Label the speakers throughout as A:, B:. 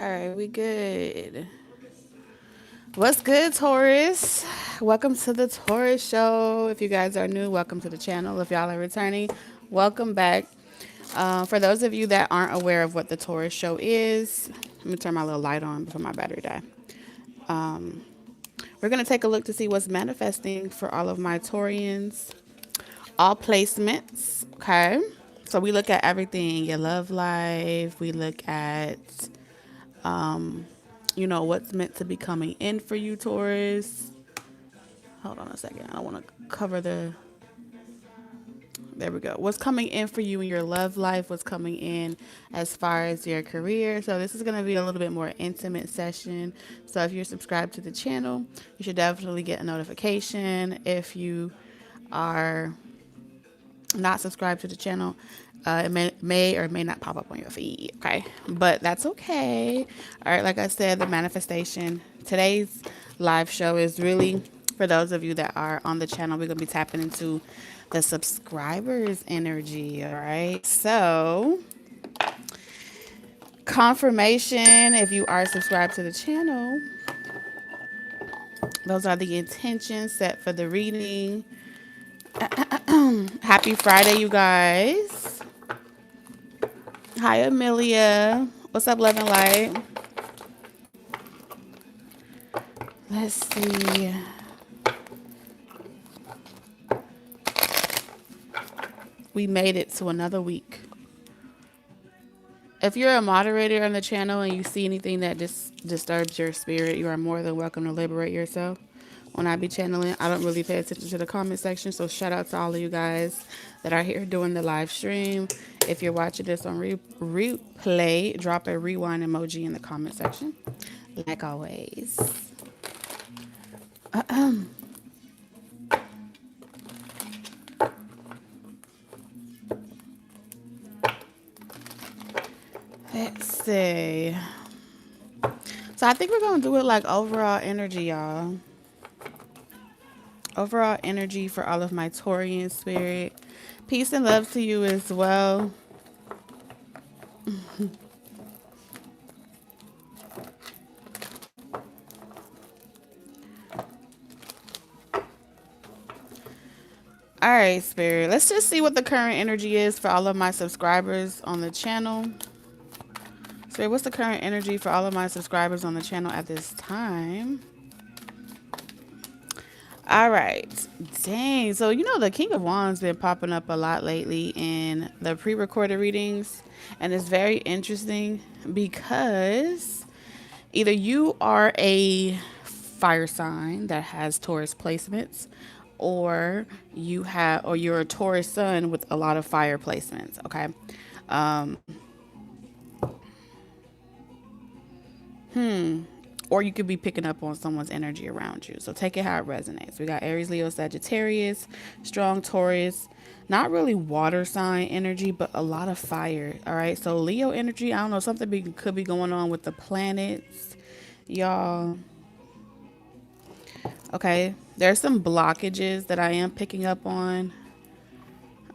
A: All right, we good. What's good, Taurus? Welcome to the Taurus Show. If you guys are new, welcome to the channel. If y'all are returning, welcome back. For those of you that aren't aware of what the Taurus Show is, let me turn my little light on before my battery die. We're going to take a look to see what's manifesting for all of my Taurians. All placements, okay? So we look at everything, your love life. We look at what's meant to be coming in for you, Taurus. Hold on a second. I want to cover the. There we go. What's coming in for you in your love life? What's coming in as far as your career? So this is going to be a little bit more intimate session. So if you're subscribed to the channel, you should definitely get a notification. If you are not subscribed to the channel, it may or may not pop up on your feed, okay? But that's okay. All right, like I said, the manifestation. Today's live show is really for those of you that are on the channel. We're going to be tapping into the subscribers energy, all right? So, confirmation if you are subscribed to the channel. Those are the intentions set for the reading. Happy Friday, you guys. Hi, Amelia. What's up, Love and Light? Let's see. We made it to another week. If you're a moderator on the channel and you see anything that disturbs your spirit, you are more than welcome to liberate yourself. When I be channeling, I don't really pay attention to the comment section, so shout out to all of you guys that are here doing the live stream. If you're watching this on replay, drop a rewind emoji in the comment section, like always. Let's see. So I think we're going to do it like overall energy, y'all. Overall energy for all of my Taurian spirit. Peace and love to you as well. All right, Spirit. Let's just see what the current energy is for all of my subscribers on the channel. Spirit, what's the current energy for all of my subscribers on the channel at this time? All right. Dang. So, the King of Wands been popping up a lot lately in the pre-recorded readings. And it's very interesting because either you are a fire sign that has Taurus placements, or you're a Taurus Sun with a lot of fire placements. Okay. Um, or you could be picking up on someone's energy around you. So take it how it resonates. We got Aries, Leo, Sagittarius, strong Taurus, not really water sign energy, but a lot of fire. All right. So Leo energy, I don't know, something could be going on with the planets, y'all. Okay. There's some blockages that I am picking up on.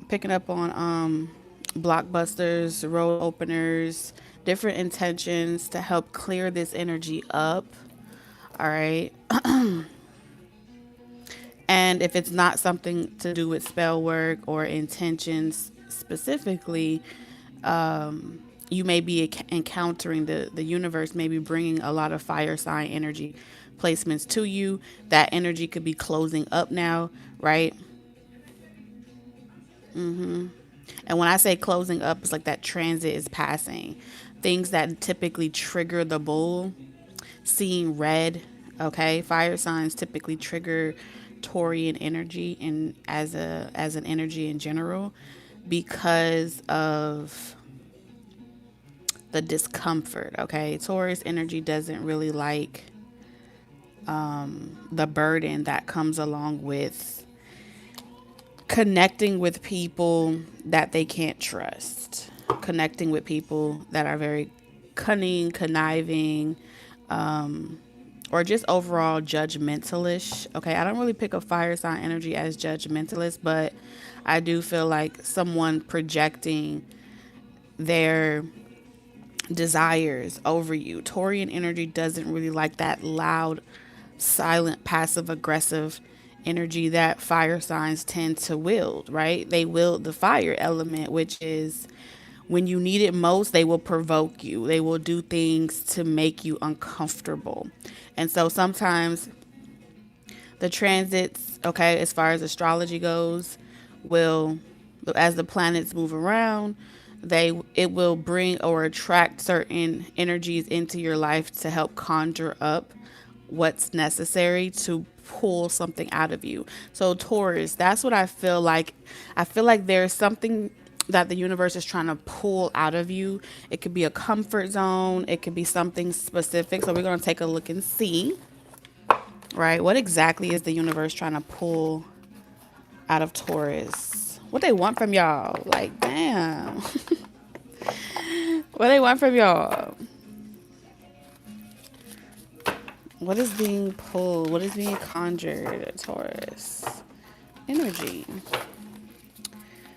A: Picking up on blockbusters, road openers, different intentions to help clear this energy up. All right. And if it's not something to do with spell work or intentions specifically, you may be encountering the universe, maybe bringing a lot of fire sign energy placements to you. That energy could be closing up now, right? And when I say closing up, it's like that transit is passing. Things that typically trigger the bull, seeing red, okay? Fire signs typically trigger Taurian energy and as an energy in general because of the discomfort, okay? Taurus energy doesn't really like the burden that comes along with connecting with people that they can't trust, connecting with people that are very cunning, conniving, or just overall judgmentalish. Okay, I don't really pick up fire sign energy as judgmentalist, but I do feel like someone projecting their desires over you. Taurian energy doesn't really like that loud, silent, passive aggressive energy that fire signs tend to wield, right? They wield the fire element, which is when you need it most, they will provoke you. They will do things to make you uncomfortable. And so sometimes the transits, okay, as far as astrology goes, will, as the planets move around, it will bring or attract certain energies into your life to help conjure up what's necessary to pull something out of you. So Taurus, that's what I feel like. I feel like there's something that the universe is trying to pull out of you. It could be a comfort zone, it could be something specific. So we're going to take a look and see, right? What exactly is the universe trying to pull out of Taurus? What they want from y'all? Like, damn. What they want from y'all? What is being pulled? What is being conjured? Taurus energy.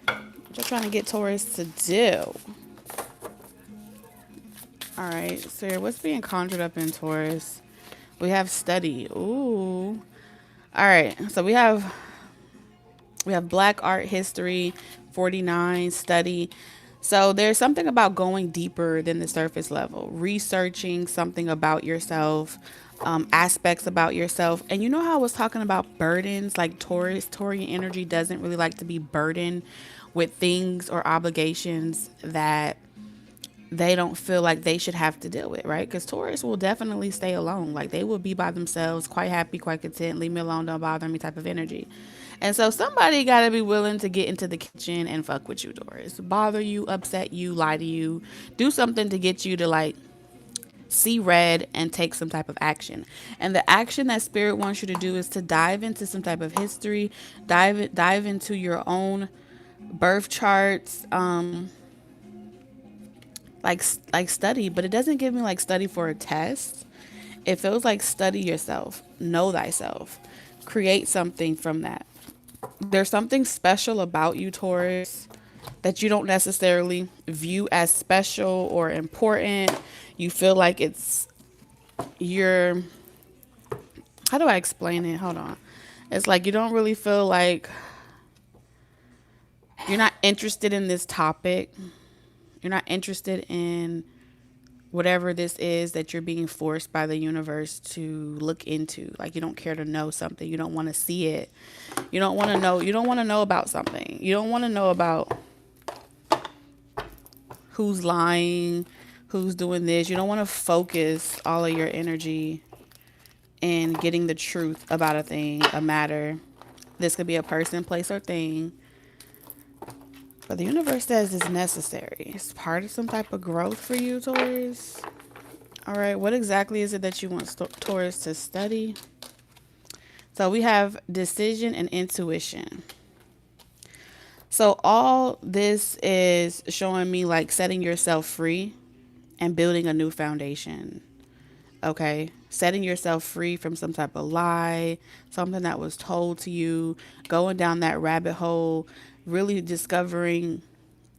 A: What you trying to get Taurus to do? All right, so what's being conjured up in Taurus? We have study. Ooh. All right, so we have Black art history, 49 study. So there's something about going deeper than the surface level, researching something about yourself, aspects about yourself. And you know how I was talking about burdens, like Taurian energy doesn't really like to be burdened with things or obligations that they don't feel like they should have to deal with, right? Because Taurus will definitely stay alone. Like they will be by themselves, quite happy, quite content, leave me alone, don't bother me type of energy. And so somebody got to be willing to get into the kitchen and fuck with you, Taurus. Bother you, upset you, lie to you, do something to get you to like see red and take some type of action. And the action that spirit wants you to do is to dive into some type of history, dive into your own birth charts, like study, but it doesn't give me like study for a test. It feels like study yourself, know thyself, create something from that. There's something special about you, Taurus, that you don't necessarily view as special or important. You feel like it's your, how do I explain it? Hold on. It's like you don't really feel like you're not interested in this topic. You're not interested in whatever this is that you're being forced by the universe to look into. Like you don't care to know something. You don't want to see it. You don't want to know. You don't want to know about something. You don't want to know about who's lying, who's doing this. You don't want to focus all of your energy in getting the truth about a thing, a matter. This could be a person, place, or thing. But the universe says it's necessary. It's part of some type of growth for you, Taurus. All right, what exactly is it that you want Taurus to study? So we have decision and intuition. So all this is showing me like setting yourself free and building a new foundation. Okay, setting yourself free from some type of lie, something that was told to you, going down that rabbit hole, really discovering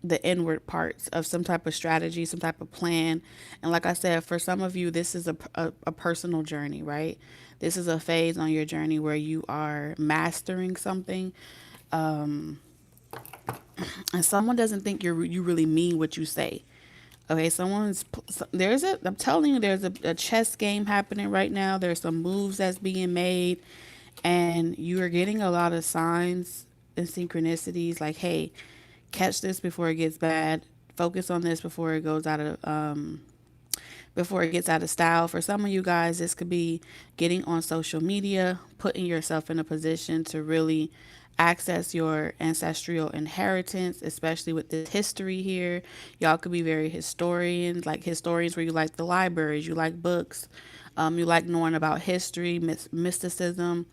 A: the inward parts of some type of strategy, some type of plan. And like I said, for some of you, this is a personal journey, right? This is a phase on your journey where you are mastering something. And someone doesn't think you really mean what you say. Okay, I'm telling you, there's a chess game happening right now. There's some moves that's being made, and you are getting a lot of signs and synchronicities like, hey, catch this before it gets bad. Focus on this before it goes out of, before it gets out of style. For some of you guys, this could be getting on social media, putting yourself in a position to really access your ancestral inheritance, especially with this history here. Y'all could be very historians, like historians where you like the libraries, you like books, you like knowing about history, mysticism,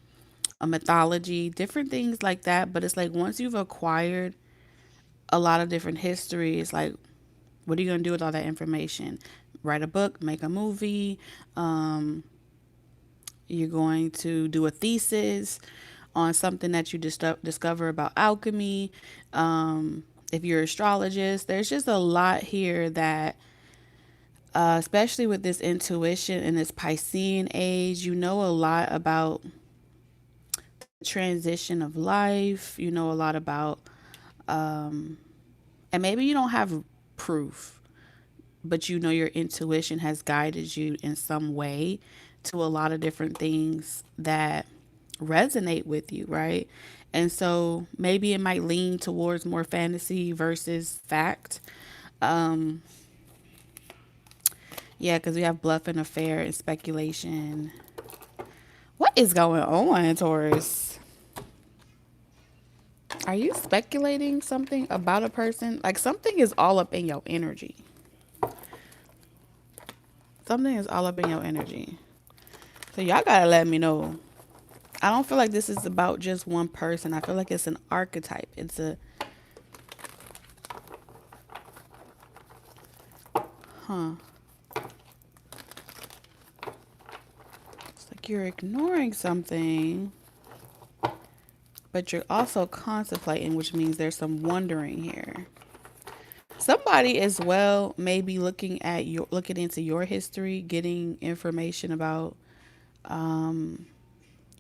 A: mythology, different things like that. But it's like once you've acquired a lot of different history, it's like, what are you going to do with all that information? Write a book, make a movie. You're going to do a thesis on something that you discover about alchemy. If you're an astrologist, there's just a lot here that especially with this intuition in this Piscean age. You know a lot about the transition of life. You know a lot about, and maybe you don't have proof, but you know your intuition has guided you in some way to a lot of different things that resonate with you, right? And so maybe it might lean towards more fantasy versus fact. Um, yeah, because we have bluff and affair and speculation. What is going on, Taurus? Are you speculating something about a person? Like something is all up in your energy. Something is all up in your energy. So y'all gotta let me know. I don't feel like this is about just one person. I feel like it's an archetype. It's a, huh. It's like you're ignoring something, but you're also contemplating, which means there's some wondering here. Somebody as well may be looking into your history, getting information about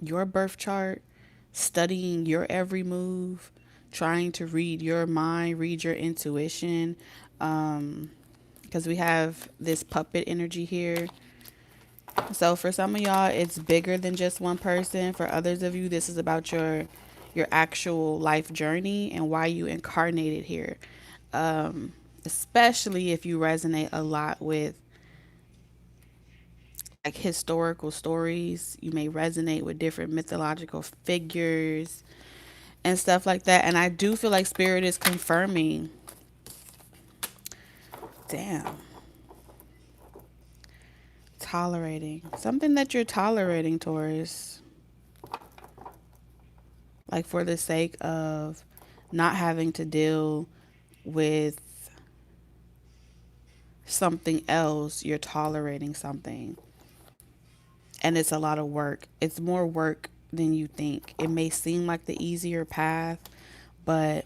A: your birth chart, studying your every move, trying to read your mind, read your intuition. Because we have this puppet energy here. So for some of y'all, it's bigger than just one person. For others of you, this is about your actual life journey and why you incarnated here. Especially if you resonate a lot with like historical stories, you may resonate with different mythological figures and stuff like that. And I do feel like spirit is confirming. Damn. Tolerating. Something that you're tolerating, Taurus. Like for the sake of not having to deal with something else, you're tolerating something. And it's a lot of work. It's more work than you think. It may seem like the easier path, but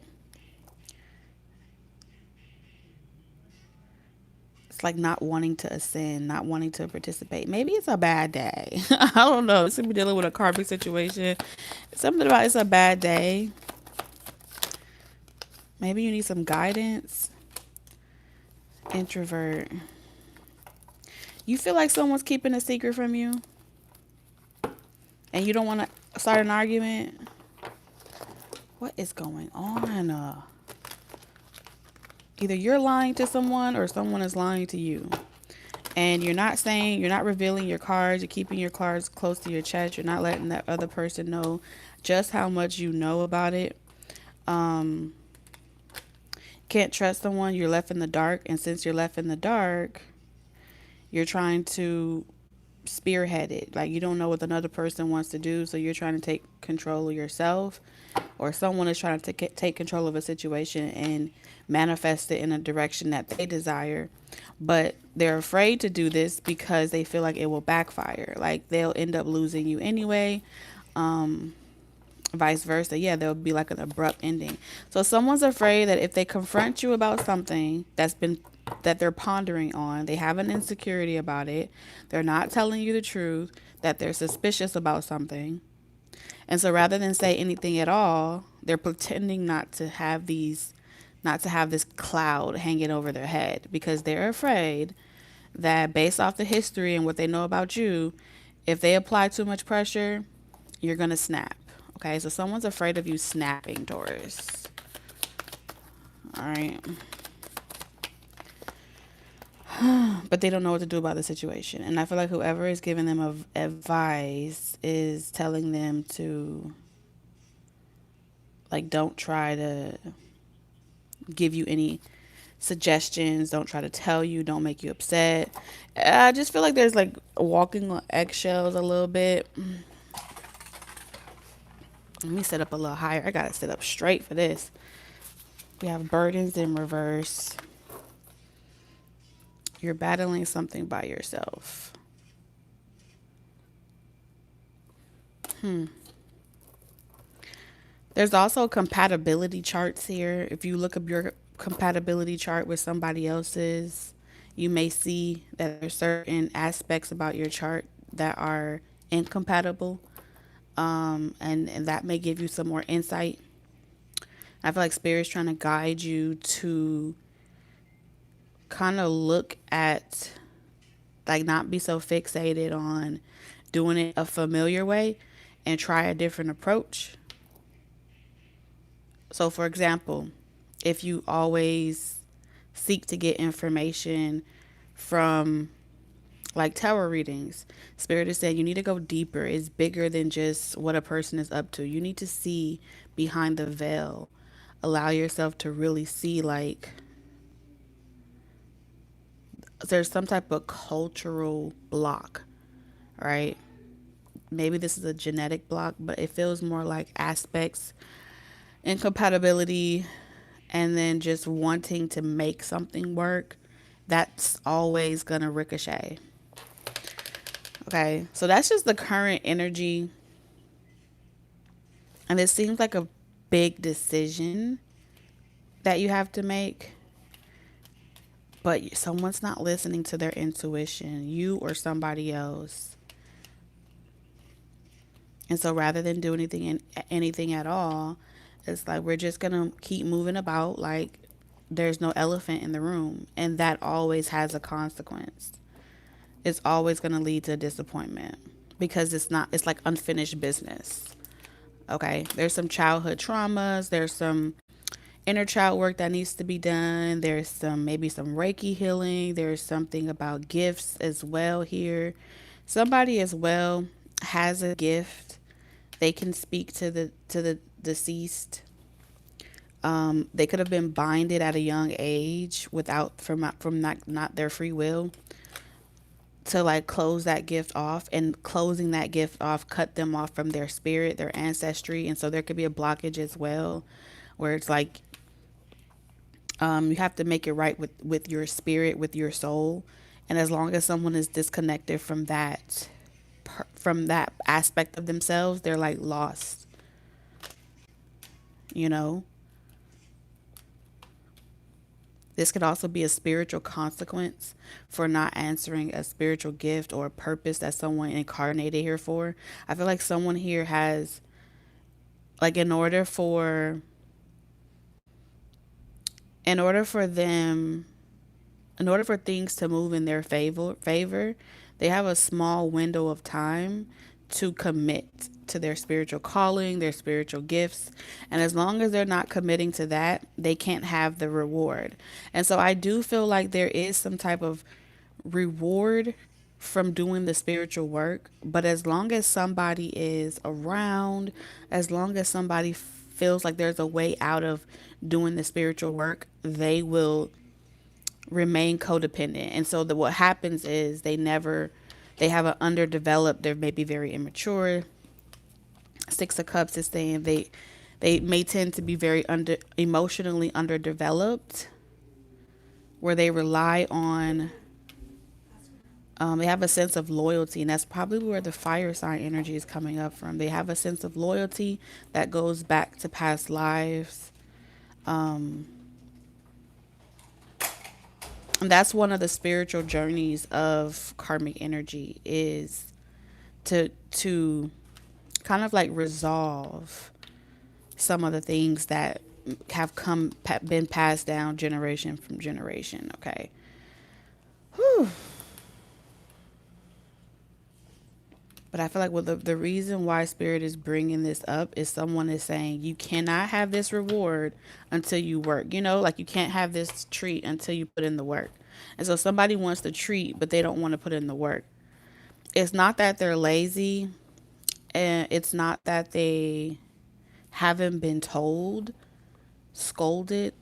A: it's like not wanting to ascend, not wanting to participate. Maybe it's a bad day. I don't know. This could be dealing with a karmic situation. Something about it's a bad day. Maybe you need some guidance. Introvert. You feel like someone's keeping a secret from you and you don't want to start an argument. What is going on? Either you're lying to someone or someone is lying to you. And you're not revealing your cards. You're keeping your cards close to your chest. You're not letting that other person know just how much you know about it. Can't trust someone. You're left in the dark. And since you're left in the dark, you're trying to spearhead it. Like you don't know what another person wants to do. So you're trying to take control of yourself. Or someone is trying to take control of a situation and manifest it in a direction that they desire. But they're afraid to do this because they feel like it will backfire. Like they'll end up losing you anyway. Vice versa. Yeah, there'll be like an abrupt ending. So someone's afraid that if they confront you about something that they're pondering on, they have an insecurity about it, they're not telling you the truth, that they're suspicious about something. And so rather than say anything at all, they're pretending not to have this cloud hanging over their head because they're afraid that based off the history and what they know about you, if they apply too much pressure, you're going to snap. Okay, so someone's afraid of you snapping, Taurus. All right. But they don't know what to do about the situation. And I feel like whoever is giving them advice is telling them to, like, don't try to give you any suggestions. Don't try to tell you. Don't make you upset. I just feel like there's, like, walking on eggshells a little bit. Let me set up a little higher. I got to sit up straight for this. We have burdens in reverse. You're battling something by yourself. There's also compatibility charts here. If you look up your compatibility chart with somebody else's, You may see that there's certain aspects about your chart that are incompatible, and that may give you some more insight. I feel like Spirit's trying to guide you to kind of look at, like, not be so fixated on doing it a familiar way and try a different approach. So, for example, if you always seek to get information from like tarot readings, Spirit is saying you need to go deeper. It's bigger than just what a person is up to. You need to see behind the veil. Allow yourself to really see, like, there's some type of cultural block, right? Maybe this is a genetic block, but it feels more like aspects, incompatibility, and then just wanting to make something work. That's always going to ricochet. Okay, so that's just the current energy. And it seems like a big decision that you have to make, but someone's not listening to their intuition, you or somebody else. And so rather than do anything at all, it's like we're just going to keep moving about like there's no elephant in the room. And that always has a consequence. It's always going to lead to disappointment because it's like unfinished business. Okay, there's some childhood traumas, there's some inner child work that needs to be done, there's some maybe some Reiki healing, there's something about gifts as well here. Somebody as well has a gift. They can speak to the deceased. They could have been binded at a young age without from not their free will to like close that gift off, and closing that gift off cut them off from their spirit, their ancestry. And so there could be a blockage as well where it's like you have to make it right with your spirit, with your soul. And as long as someone is disconnected from that aspect of themselves, they're like lost, you know. This could also be a spiritual consequence for not answering a spiritual gift or a purpose that someone incarnated here for. I feel like someone here has, like, in order for things to move in their favor, they have a small window of time to commit to their spiritual calling, their spiritual gifts. And as long as they're not committing to that, they can't have the reward. And so I do feel like there is some type of reward from doing the spiritual work. But as long as somebody is around, as long as somebody feels like there's a way out of doing the spiritual work, they will remain codependent. And so what happens is they have an underdeveloped, they're maybe very immature. Six of Cups is saying they may tend to be very emotionally underdeveloped, where they rely on they have a sense of loyalty, and that's probably where the fire sign energy is coming up from. They have a sense of loyalty that goes back to past lives. And that's one of the spiritual journeys of karmic energy, is to kind of like resolve some of the things that have been passed down generation from generation. Okay. Whew. But I feel like the reason why Spirit is bringing this up is someone is saying you cannot have this reward until you work. You know, like you can't have this treat until you put in the work. And so somebody wants the treat, but they don't want to put in the work. It's not that they're lazy, and it's not that they haven't been told, scolded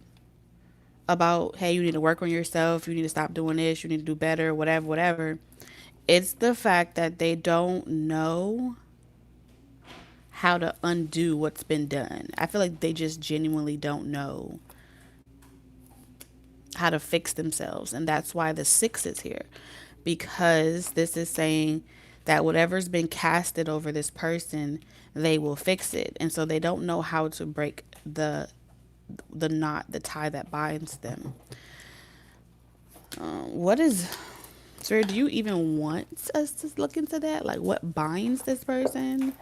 A: about, hey, you need to work on yourself, you need to stop doing this, you need to do better, whatever. It's the fact that they don't know how to undo what's been done. I feel like they just genuinely don't know how to fix themselves. And that's why the 6 is here. Because this is saying that whatever's been casted over this person, they will fix it. And so they don't know how to break the knot, the tie that binds them. What is, sir, do you even want us to look into that? Like, what binds this person?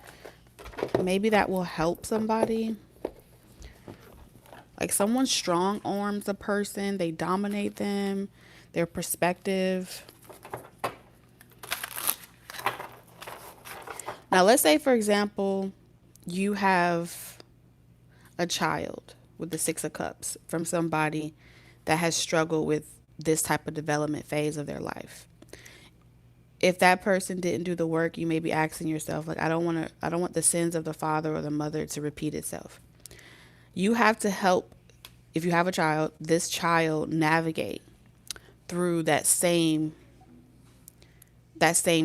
A: Maybe that will help somebody. Like, someone strong arms a person, they dominate them, their perspective. Now, let's say, for example, you have a child with the Six of Cups from somebody that has struggled with this type of development phase of their life. If that person didn't do the work, you may be asking yourself, like, I don't want the sins of the father or the mother to repeat itself. You have to help, if you have a child, this child navigate through that same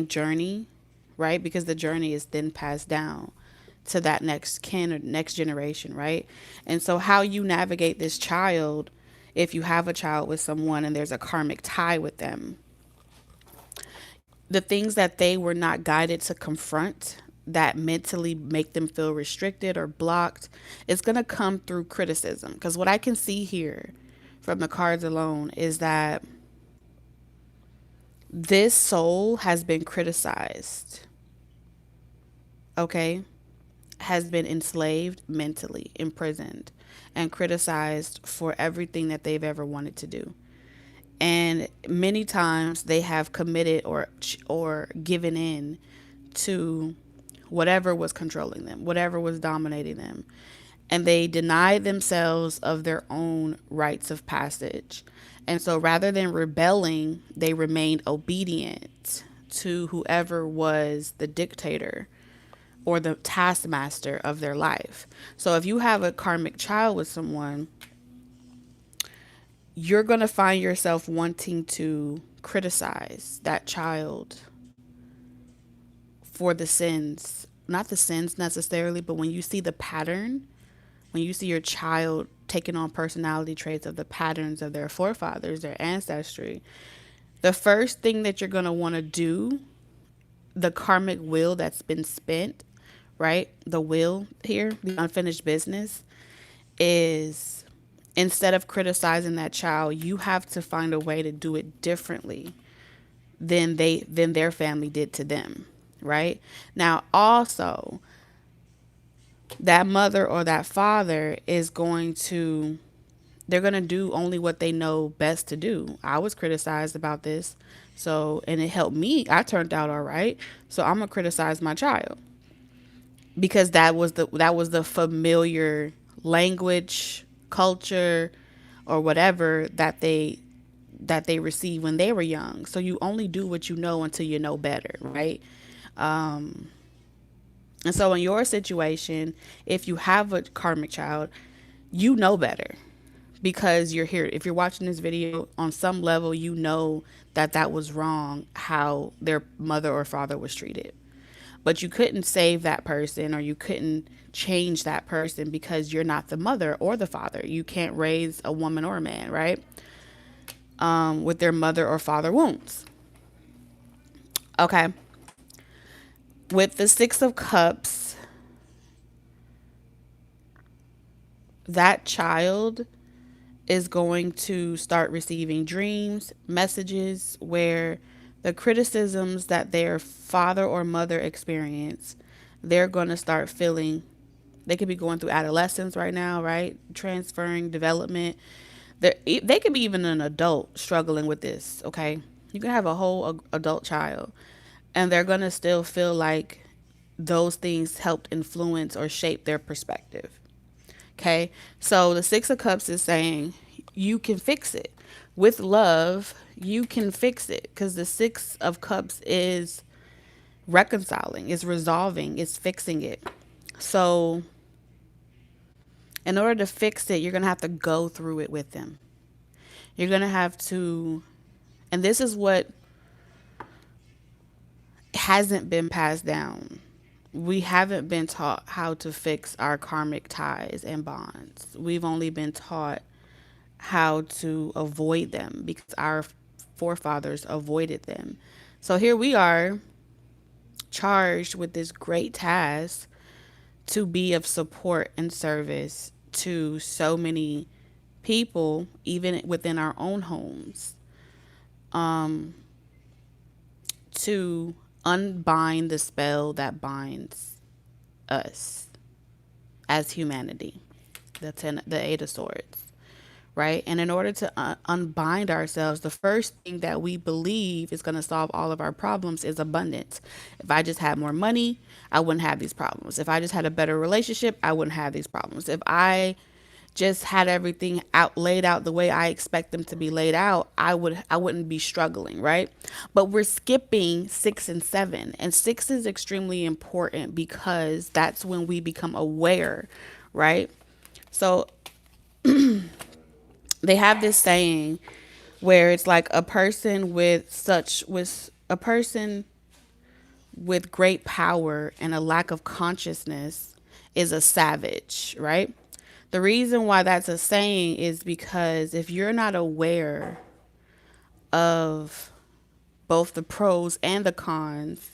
A: journey, right? Because the journey is then passed down to that next kin or next generation, right? And so how you navigate this child, if you have a child with someone and there's a karmic tie with them, the things that they were not guided to confront that mentally make them feel restricted or blocked, it's going to come through criticism. Because what I can see here from the cards alone is that this soul has been criticized, okay? Has been enslaved mentally, imprisoned, and criticized for everything that they've ever wanted to do. And many times they have committed or given in to whatever was controlling them, whatever was dominating them. And they denied themselves of their own rites of passage. And so rather than rebelling, they remained obedient to whoever was the dictator or the taskmaster of their life. So if you have a karmic child with someone, you're going to find yourself wanting to criticize that child for the sins, not the sins necessarily, but when you see the pattern, when you see your child taking on personality traits of the patterns of their forefathers, their ancestry, the first thing that you're going to want to do, the karmic will that's been spent, right? The will here, the unfinished business, is instead of criticizing that child, you have to find a way to do it differently than their family did to them, right? Now, also, that mother or that father they're going to do only what they know best to do. I was criticized about this, and it helped me. I turned out all right. So I'm going to criticize my child because that was the familiar language, culture, or whatever that they received when they were young. So you only do what you know until you know better, right? And so in your situation, if you have a karmic child, you know better because you're here. If you're watching this video, on some level, you know that was wrong how their mother or father was treated. But you couldn't save that person or you couldn't change that person because you're not the mother or the father. You can't raise a woman or a man, right? With their mother or father wounds. Okay. With the Six of Cups, that child is going to start receiving dreams, messages where the criticisms that their father or mother experience, they're going to start feeling. They could be going through adolescence right now, right? Transferring development. They could be even an adult struggling with this, okay? You can have a whole adult child, and they're going to still feel like those things helped influence or shape their perspective. Okay, so the Six of Cups is saying you can fix it. With love, you can fix it because the Six of Cups is reconciling, is resolving, is fixing it. So in order to fix it, you're going to have to go through it with them. You're going to have to, and this is what hasn't been passed down. We haven't been taught how to fix our karmic ties and bonds. We've only been taught how to avoid them because our forefathers avoided them. So here we are charged with this great task to be of support and service to so many people, even within our own homes. to unbind the spell that binds us as humanity. The Eight of Swords, right? And in order to unbind ourselves, the first thing that we believe is going to solve all of our problems is abundance. If I just had more money, I wouldn't have these problems. If I just had a better relationship, I wouldn't have these problems. If I just had everything out laid out the way I expect them to be laid out, I wouldn't be struggling, right? But we're skipping 6 and 7. And 6 is extremely important because that's when we become aware, right? So they have this saying where it's like a person with great power and a lack of consciousness is a savage, right? The reason why that's a saying is because if you're not aware of both the pros and the cons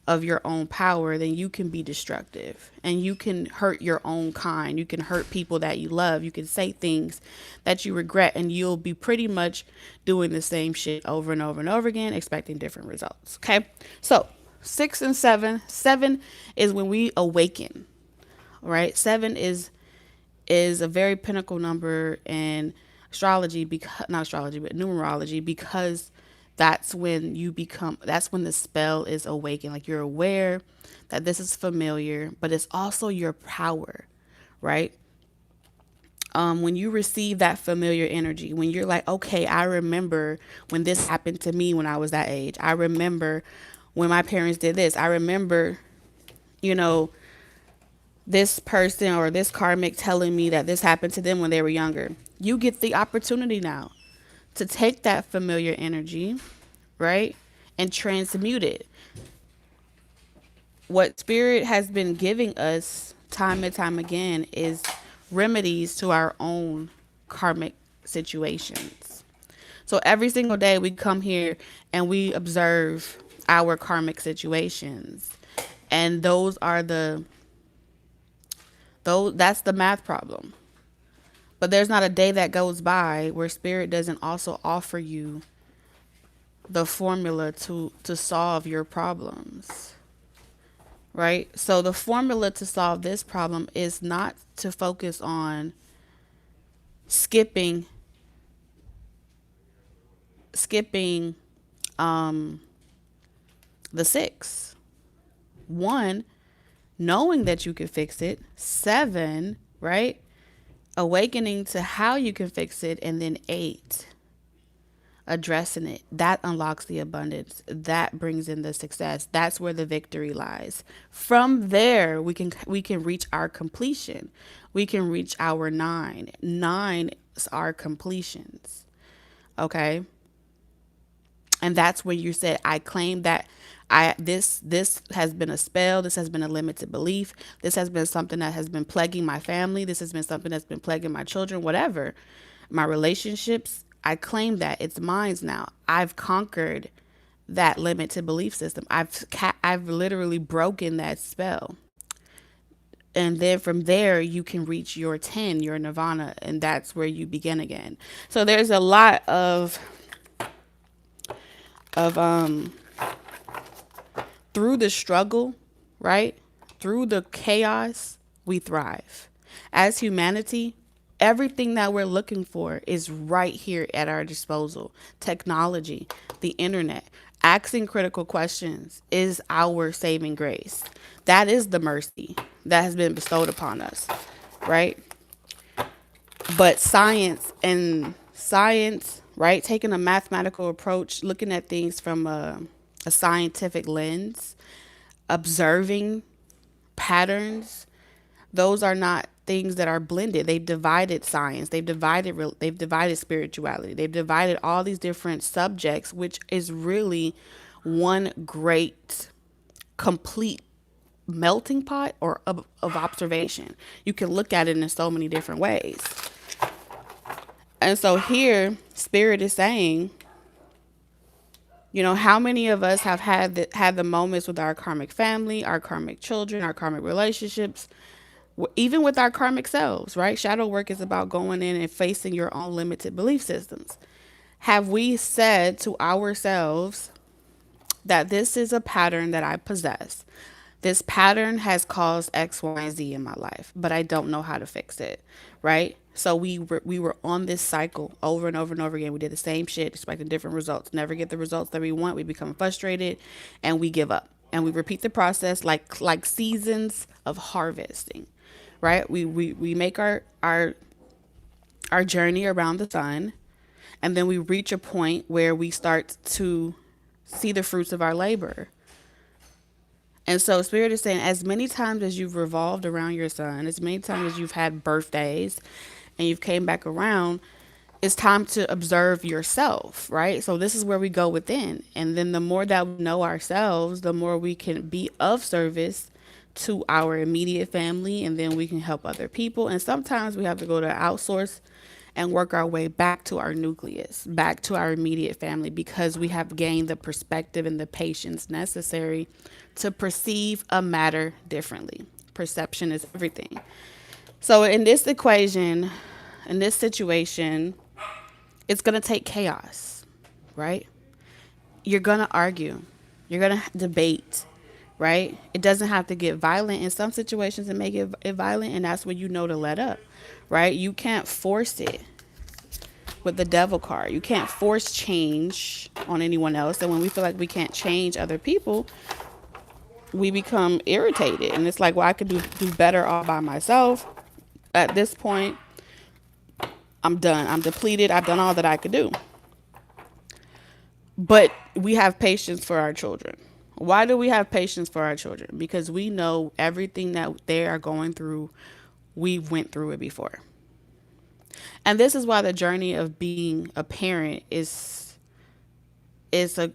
A: of your own power, then you can be destructive and you can hurt your own kind. You can hurt people that you love. You can say things that you regret, and you'll be pretty much doing the same shit over and over and over again, expecting different results. Okay. So 6 and 7. 7 is when we awaken, right? 7 is a very pinnacle number in astrology, because not astrology, but numerology, because that's when the spell is awakened. Like, you're aware that this is familiar, but it's also your power, right? When you receive that familiar energy, when you're like, okay, I remember when this happened to me when I was that age. I remember when my parents did this. I remember, you know, this person or this karmic telling me that this happened to them when they were younger. You get the opportunity now to take that familiar energy, right, and transmute it. What spirit has been giving us time and time again is remedies to our own karmic situations. So every single day we come here and we observe our karmic situations. And that's the math problem. But there's not a day that goes by where spirit doesn't also offer you the formula to solve your problems, right? So the formula to solve this problem is not to focus on skipping the 6. 1, knowing that you can fix it. 7, right? Awakening to how you can fix it. And then 8, addressing it. That unlocks the abundance. That brings in the success. That's where the victory lies. From there, we can reach our completion. We can reach our 9. 9 is our completions. Okay? And that's when you said, I claim that this has been a spell. This has been a limited belief. This has been something that has been plaguing my family. This has been something that's been plaguing my children, whatever. My relationships, I claim that it's mine now. I've conquered that limited belief system. I've literally broken that spell. And then from there, you can reach your 10, your nirvana, and that's where you begin again. So there's a lot of through the struggle, right? Through the chaos, we thrive. As humanity, everything that we're looking for is right here at our disposal. Technology, the internet, asking critical questions is our saving grace. That is the mercy that has been bestowed upon us, right? But science, right? Taking a mathematical approach, looking at things from a scientific lens, observing patterns, those are not things that are blended. They've divided science. They've divided spirituality. They've divided all these different subjects, which is really one great, complete melting pot of observation. You can look at it in so many different ways. And so here, Spirit is saying, how many of us have had the moments with our karmic family, our karmic children, our karmic relationships, even with our karmic selves, right? Shadow work is about going in and facing your own limited belief systems. Have we said to ourselves that this is a pattern that I possess? This pattern has caused X, Y, and Z in my life, but I don't know how to fix it, right? So we were on this cycle over and over and over again. We did the same shit, expecting different results. Never get the results that we want. We become frustrated, and we give up. And we repeat the process like seasons of harvesting, right? We make our journey around the sun, and then we reach a point where we start to see the fruits of our labor. And so Spirit is saying, as many times as you've revolved around your sun, as many times as you've had birthdays and you've came back around, it's time to observe yourself, right? So this is where we go within. And then the more that we know ourselves, the more we can be of service to our immediate family, and then we can help other people. And sometimes we have to go to outsource and work our way back to our nucleus, back to our immediate family, because we have gained the perspective and the patience necessary to perceive a matter differently. Perception is everything. So in this equation, in this situation, it's going to take chaos, right? You're going to argue. You're going to debate, right? It doesn't have to get violent. In some situations, it may get violent, and that's when you know to let up, right? You can't force it with the devil card. You can't force change on anyone else. And when we feel like we can't change other people, we become irritated. And it's like, well, I could do better all by myself. At this point, I'm done. I'm depleted. I've done all that I could do. But we have patience for our children. Why do we have patience for our children? Because we know everything that they are going through, we went through it before. And this is why the journey of being a parent is a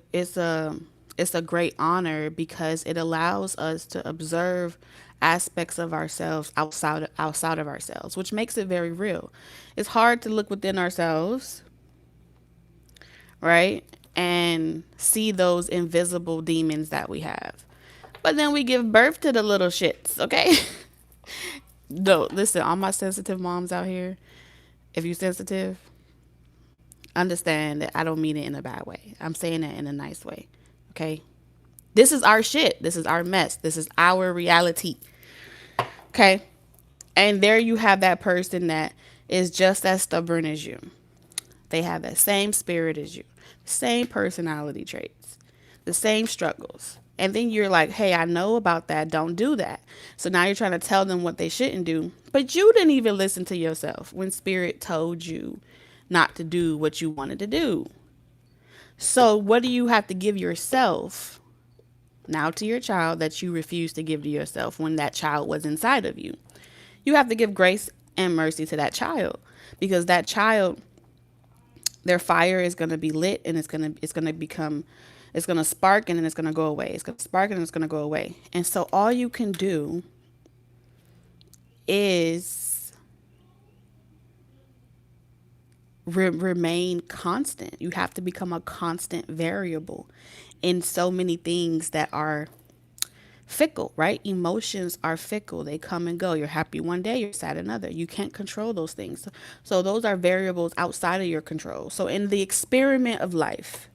A: great honor, because it allows us to observe aspects of ourselves outside of ourselves, which makes it very real. It's hard to look within ourselves, right? And see those invisible demons that we have. But then we give birth to the little shits, okay? No, listen, all my sensitive moms out here, if you're sensitive, understand that I don't mean it in a bad way. I'm saying it in a nice way, okay? This is our shit. This is our mess. This is our reality, okay? And there you have that person that is just as stubborn as you. They have that same spirit as you, same personality traits, the same struggles. And then you're like, hey, I know about that. Don't do that. So now you're trying to tell them what they shouldn't do. But you didn't even listen to yourself when Spirit told you not to do what you wanted to do. So what do you have to give yourself now to your child that you refused to give to yourself when that child was inside of you? You have to give grace and mercy to that child, because that child, their fire is going to be lit, and it's going to spark, and then it's going to go away. It's going to spark, and it's going to go away. And so all you can do is remain constant. You have to become a constant variable in so many things that are fickle, right? Emotions are fickle. They come and go. You're happy one day, you're sad another. You can't control those things. So those are variables outside of your control. So in the experiment of life,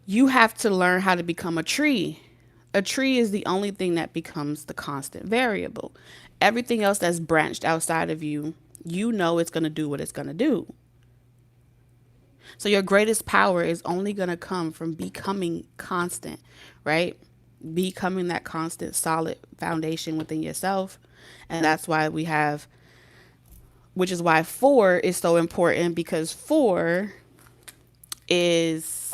A: you have to learn how to become a tree. A tree is the only thing that becomes the constant variable. Everything else that's branched outside of you, you know it's going to do what it's going to do. So your greatest power is only going to come from becoming constant, right? Becoming that constant, solid foundation within yourself. And that's why which is why 4 is so important, because 4 is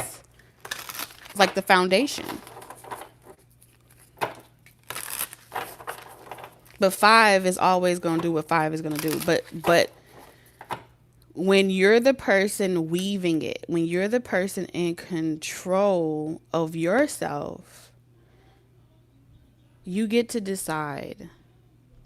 A: like the foundation. But 5 is always going to do what 5 is going to do. But when you're the person weaving it, when you're the person in control of yourself, you get to decide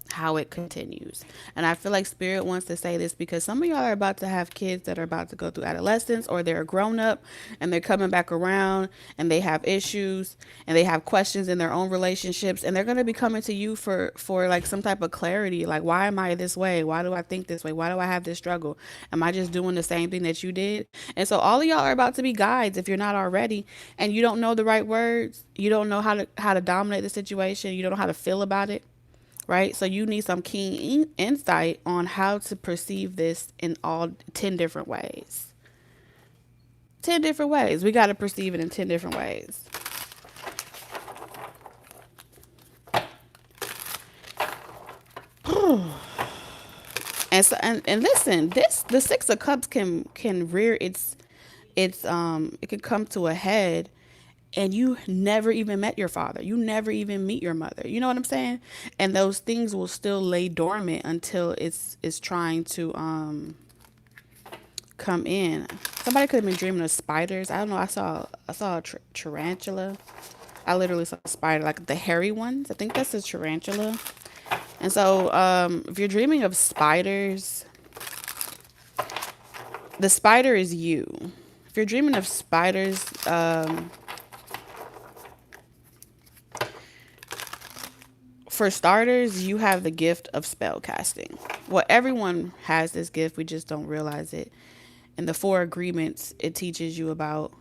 A: how it continues. And I feel like Spirit wants to say this because some of y'all are about to have kids that are about to go through adolescence, or they're grown up and they're coming back around and they have issues and they have questions in their own relationships, and they're going to be coming to you for like some type of clarity. Like, why am I this way? Why do I think this way? Why do I have this struggle? Am I just doing the same thing that you did? And so all of y'all are about to be guides if you're not already, and you don't know the right words. You don't know how to dominate the situation. You don't know how to feel about it, right? So you need some keen insight on how to perceive this in all 10 different ways. 10 different ways. We got to perceive it in 10 different ways. And listen, the 6 of Cups can rear it can come to a head, and you never even met your father. You never even meet your mother. You know what I'm saying? And those things will still lay dormant until it's trying to come in. Somebody could have been dreaming of spiders. I don't know. I saw a tarantula. I literally saw a spider, like the hairy ones. I think that's a tarantula. And so if you're dreaming of spiders, the spider is you. If you're dreaming of spiders, for starters, you have the gift of spell casting. Well, everyone has this gift. We just don't realize it. In the 4 agreements, it teaches you about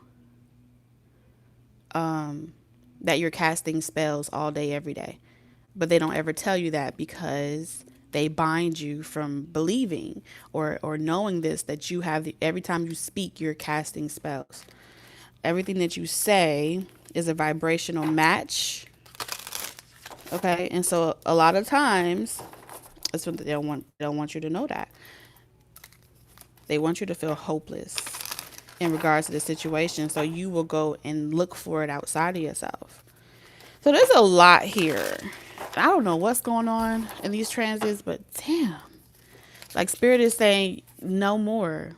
A: that you're casting spells all day, every day. But they don't ever tell you that because they bind you from believing or knowing this, that you have every time you speak, you're casting spells. Everything that you say is a vibrational match. Okay. And so a lot of times, that's what they don't want you to know that. They want you to feel hopeless in regards to the situation. So you will go and look for it outside of yourself. So there's a lot here. I don't know what's going on in these transits, but damn. Like Spirit is saying no more.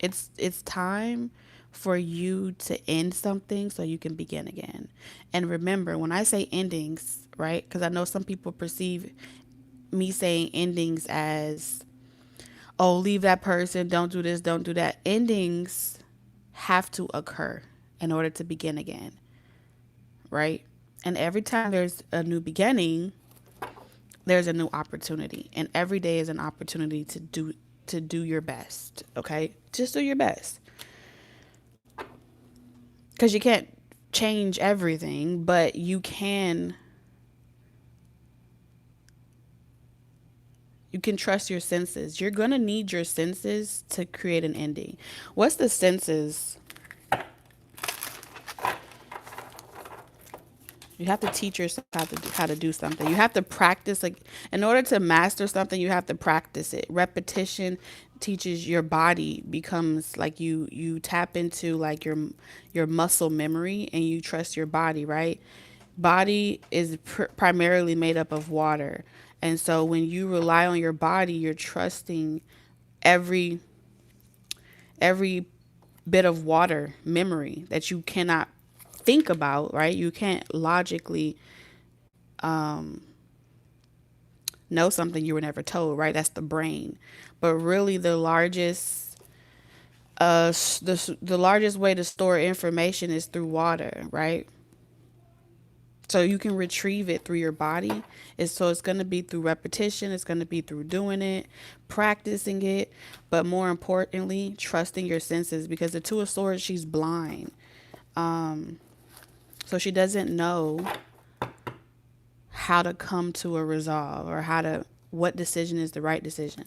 A: It's time for you to end something so you can begin again. And remember, when I say endings, right? Because I know some people perceive me saying endings as, oh, leave that person, don't do this, don't do that. Endings have to occur in order to begin again, right? And every time there's a new beginning, there's a new opportunity. And every day is an opportunity to do your best, okay? Just do your best. Because you can't change everything, but you can trust your senses. You're going to need your senses to create an ending. What's the senses? You have to teach yourself how to do something. You have to practice. Like, in order to master something, you have to practice it. Repetition teaches your body, becomes like you tap into like your muscle memory, and you trust your body, right? Body is primarily made up of water. And so when you rely on your body, you're trusting every bit of water memory that you cannot think about, right? You can't logically know something you were never told, right? That's the brain. But really the largest the largest way to store information is through water, right? So you can retrieve it through your body. So it's going to be through repetition. It's going to be through doing it, practicing it, but more importantly, trusting your senses, because the 2 of Swords, she's blind. So she doesn't know how to come to a resolve, or what decision is the right decision.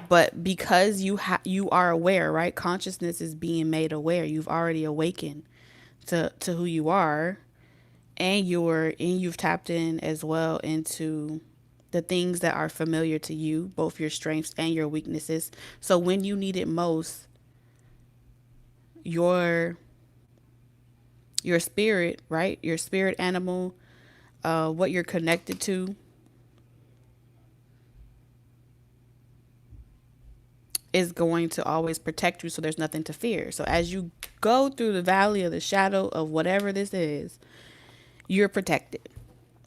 A: But because you are aware, right? Consciousness is being made aware. You've already awakened to who you are, and you've tapped in as well into the things that are familiar to you, both your strengths and your weaknesses. So when you need it most, your spirit, right? Your spirit animal, what you're connected to, is going to always protect you, so there's nothing to fear. So as you go through the valley of the shadow of whatever this is, you're protected.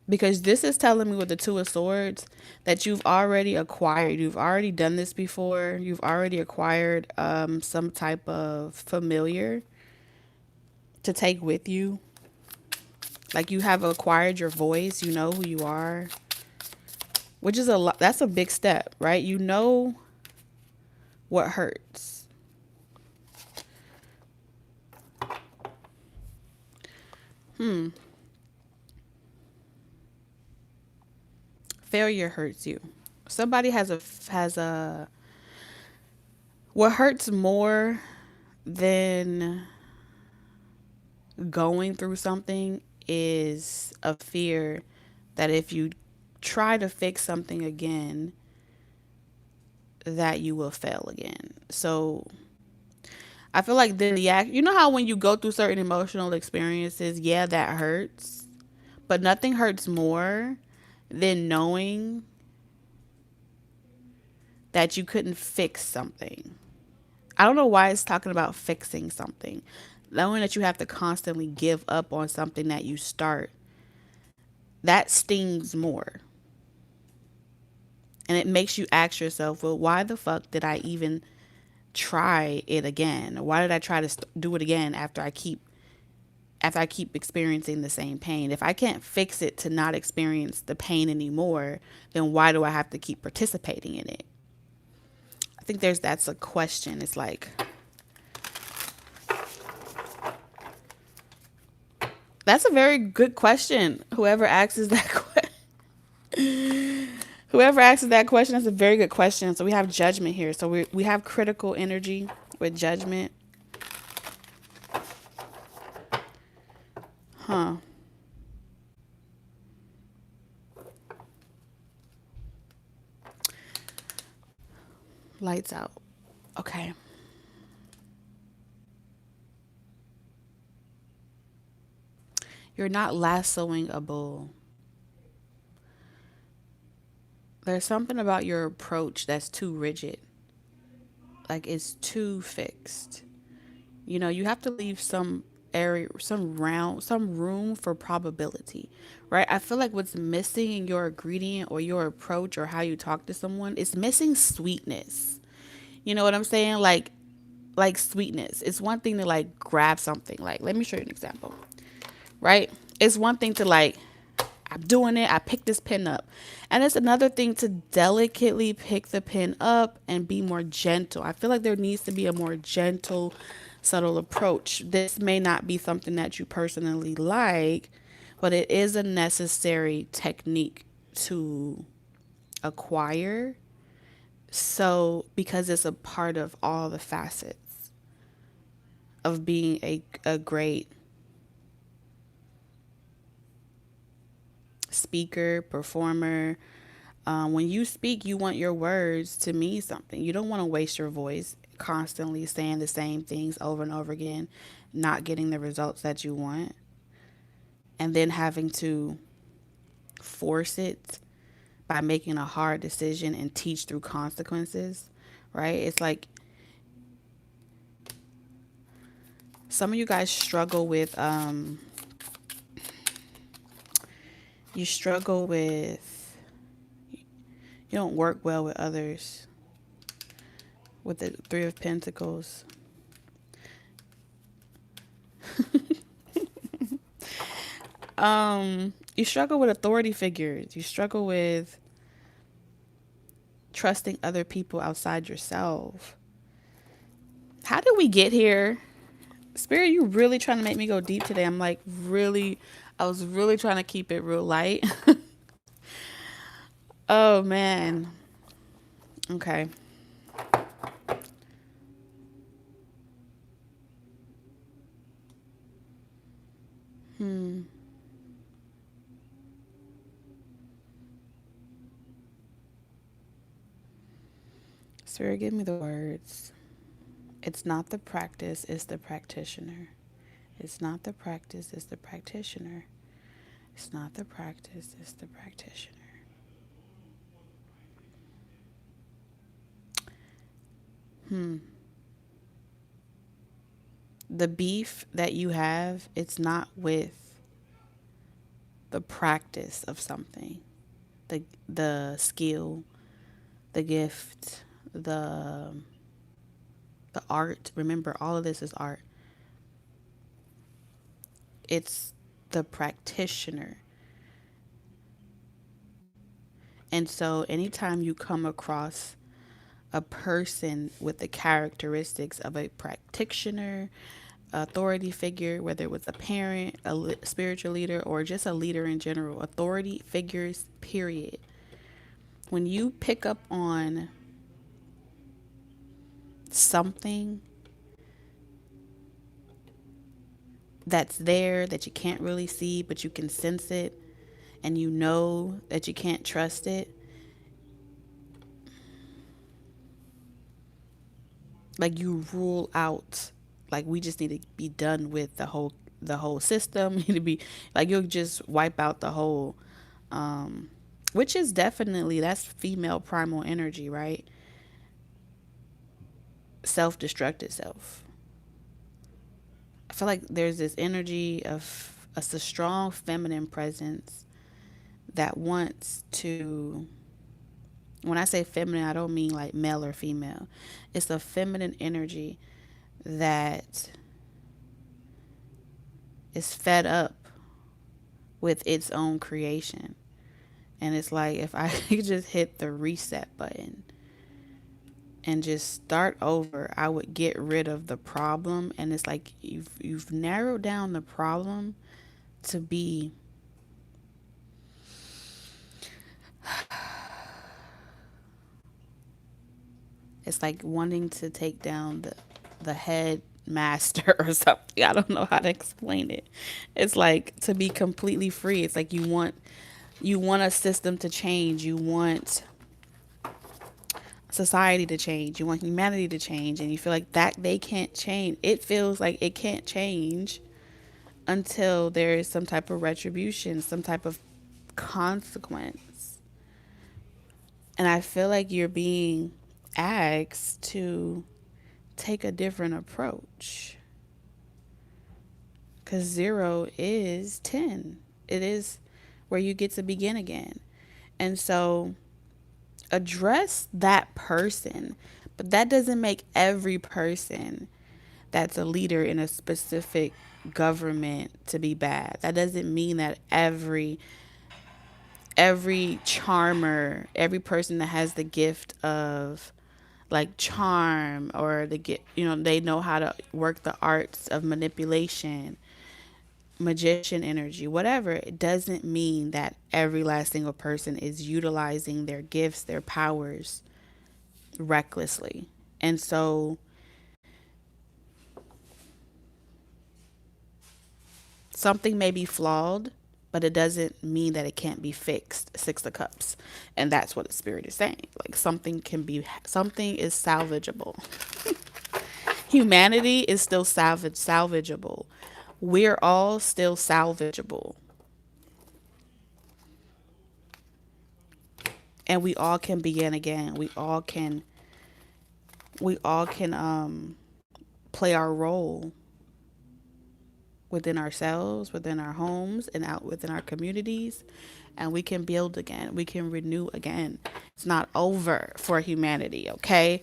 A: Because this is telling me with the Two of Swords that you've already acquired, you've already done this before, you've already acquired some type of familiar to take with you. Like you have acquired your voice, you know who you are, which is a lot. That's a big step, right? You know what hurts. Failure hurts you. Somebody has a what hurts more than going through something is a fear that if you try to fix something again, that you will fail again. So I feel like then the act, you know how when you go through certain emotional experiences, yeah, that hurts, but nothing hurts more than knowing that you couldn't fix something. I don't know why it's talking about fixing something. Knowing that you have to constantly give up on something that you start, that stings more. And it makes you ask yourself, well, why the fuck did I even try it again? Why did I try to do it again after I keep experiencing the same pain? If I can't fix it to not experience the pain anymore, then why do I have to keep participating in it? I think that's a question. It's like, that's a very good question. Whoever asks that question, that's a very good question. So we have judgment here. So we have critical energy with judgment. Huh. Lights out. Okay. You're not lassoing a bull. There's something about your approach that's too rigid. Like it's too fixed. You know, you have to leave some area, some room for probability, right? I feel like what's missing in your ingredient or your approach or how you talk to someone is missing sweetness. You know what I'm saying? Like sweetness. It's one thing to like grab something. Like, let me show you an example, right? It's one thing to like, I'm doing it. I picked this pen up. And it's another thing to delicately pick the pen up and be more gentle. I feel like there needs to be a more gentle, subtle approach. This may not be something that you personally like, but it is a necessary technique to acquire. So, because it's a part of all the facets of being a great speaker, performer. When you speak, you want your words to mean something. You don't want to waste your voice constantly saying the same things over and over again, not getting the results that you want, and then having to force it by making a hard decision and teach through consequences, right? It's like some of you guys struggle with, you struggle with, you don't work well with others with the Three of Pentacles. You struggle with authority figures. You struggle with trusting other people outside yourself. How did we get here? Spirit, you really trying to make me go deep today. I'm like, really, I was really trying to keep it real light. Oh, man. Okay. Spirit, give me the words. It's not the practice, it's the practitioner. It's not the practice, it's the practitioner. It's not the practice, it's the practitioner. The beef that you have, it's not with the practice of something, the skill, the gift, the art. Remember, all of this is art. It's the practitioner. And so anytime you come across a person with the characteristics of a practitioner, authority figure, whether it was a parent, spiritual leader, or just a leader in general, authority figures, period. When you pick up on something that's there that you can't really see, but you can sense it, and you know that you can't trust it, like you rule out, like we just need to be done with the whole system. Need to be like, you'll just wipe out the whole, which is definitely, that's female primal energy, right? Self-destruct itself. I feel like there's this energy of a strong feminine presence that wants to, when I say feminine, I don't mean like male or female. It's a feminine energy that is fed up with its own creation. And it's like, if I could just hit the reset button and just start over, I would get rid of the problem. And it's like you've narrowed down the problem to be, it's like wanting to take down the head master or something. I don't know how to explain it. It's like to be completely free. It's like you want a system to change. You want society to change. You want humanity to change, and you feel like that they can't change. It feels like it can't change until there is some type of retribution, some type of consequence. And I feel like you're being asked to take a different approach, because 0 is 10. It is where you get to begin again. And so address that person, but that doesn't make every person that's a leader in a specific government to be bad. That doesn't mean that every charmer, every person that has the gift of like charm, or they know how to work the arts of manipulation, magician energy, whatever, it doesn't mean that every last single person is utilizing their gifts, their powers recklessly. And so something may be flawed, but it doesn't mean that it can't be fixed. 6 of Cups. And that's what the spirit is saying. Like something is salvageable. Humanity is still salvageable. We're all still salvageable. And we all can begin again. We all can play our role within ourselves, within our homes, and out within our communities. And we can build again. We can renew again. It's not over for humanity, okay?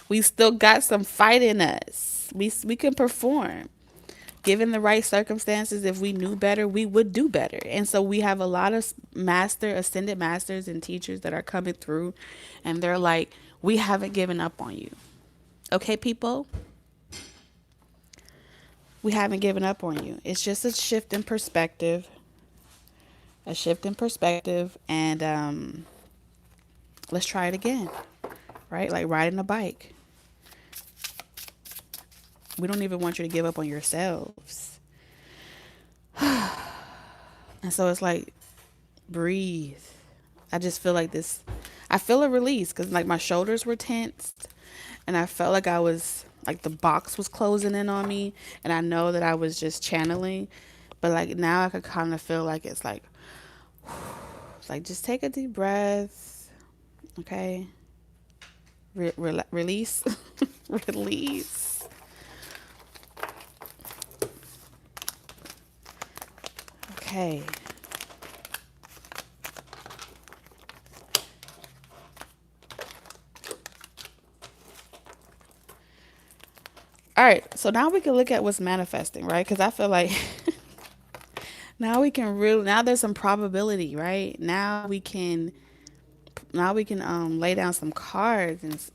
A: We still got some fight in us. We can perform. Given the right circumstances, if we knew better, we would do better. And so we have a lot of ascended masters and teachers that are coming through, and they're like, we haven't given up on you. Okay, people? We haven't given up on you. It's just a shift in perspective. And let's try it again, right? Like riding a bike. We don't even want you to give up on yourselves. And so it's like, breathe. I just feel like this. I feel a release, because like my shoulders were tensed, and I felt like I was like the box was closing in on me, and I know that I was just channeling, but like now I could kind of feel like it's like just take a deep breath, okay? Release, release. Okay. All right, so now we can look at what's manifesting, right? Because I feel like now we can really, now there's some probability, right? Now we can lay down some cards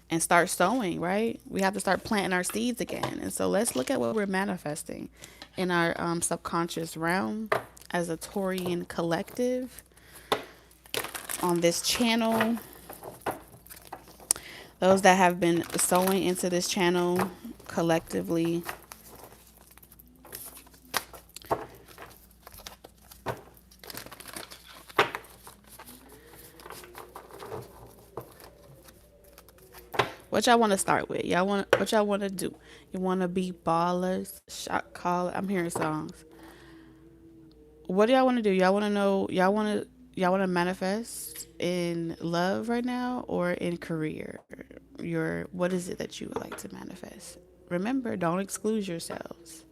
A: and start sowing, right? We have to start planting our seeds again. And so let's look at what we're manifesting in our subconscious realm as a Taurian collective on this channel. Those that have been sowing into this channel collectively. What y'all want to start with? What y'all want to do? You want to be ballers, shot caller? I'm hearing songs. What do y'all want to do? Y'all want to know? Y'all want to manifest in love right now or in career? What is it that you would like to manifest? Remember, don't exclude yourselves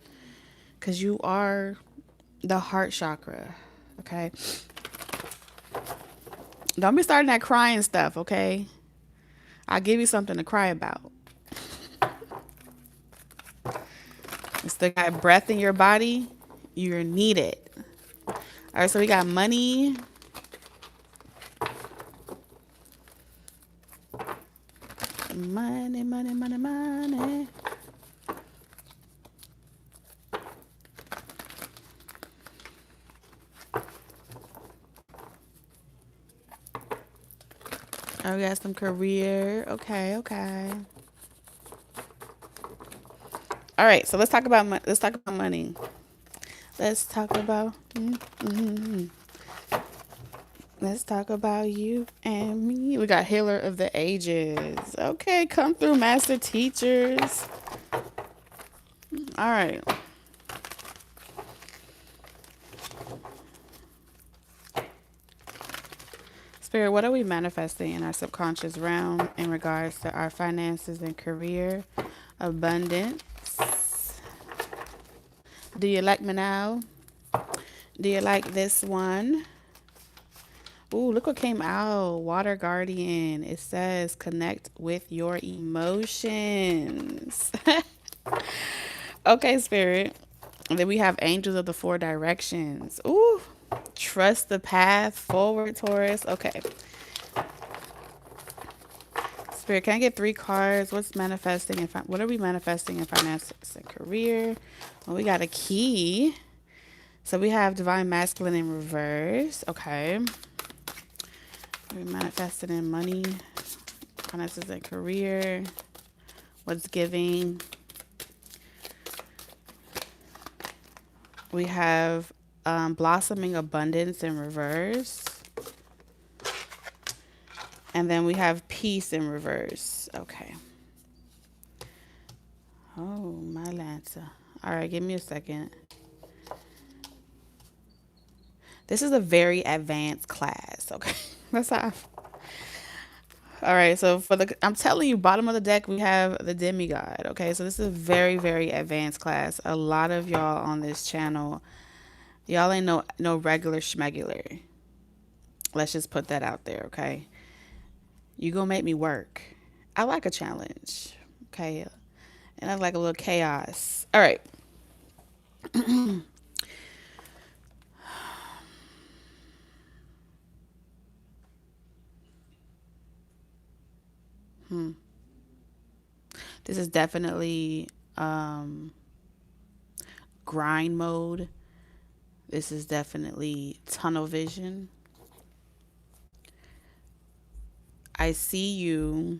A: because you are the heart chakra. Okay. Don't be starting that crying stuff. Okay. I'll give you something to cry about. You still got breath in your body. You're needed. All right, so we got money. Money, money, money, money. Oh, we got some career. Okay, okay. All right, so let's talk about money. Let's talk about money. Let's talk about. Let's talk about you and me. We got Healer of the Ages. Okay, come through, Master Teachers. All right. Spirit, what are we manifesting in our subconscious realm in regards to our finances and career? Abundance. Do you like me now? Do you like this one? Ooh, look what came out. Water Guardian. It says connect with your emotions. Okay, Spirit. And then we have Angels of the Four Directions. Ooh, trust the path forward, Taurus. Okay. Spirit, can I get 3 cards? What's manifesting? What are we manifesting in finances and career? Well, we got a key. So we have Divine Masculine in reverse. Okay. We're manifesting in money, finances and career. What's giving? We have blossoming abundance in reverse. And then we have peace in reverse. Okay. Oh, my Lancer. All right, give me a second. This is a very advanced class. Okay. That's how. All right, so I'm telling you, bottom of the deck, we have the demigod. Okay, so this is a very, very advanced class. A lot of y'all on this channel, y'all ain't no regular schmegular. Let's just put that out there, okay? You gonna make me work. I like a challenge, okay? And I like a little chaos. All right. This is definitely grind mode. This is definitely tunnel vision. I see you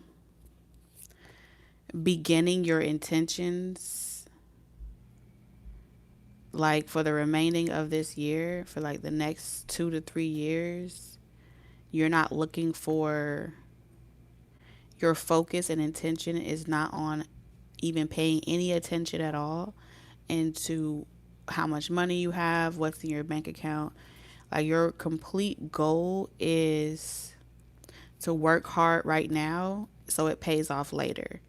A: beginning your intentions like for the remaining of this year, for like the next 2 to 3 years. You're not looking for, your focus and intention is not on even paying any attention at all into how much money you have, what's in your bank account. Like your complete goal is to work hard right now so it pays off later.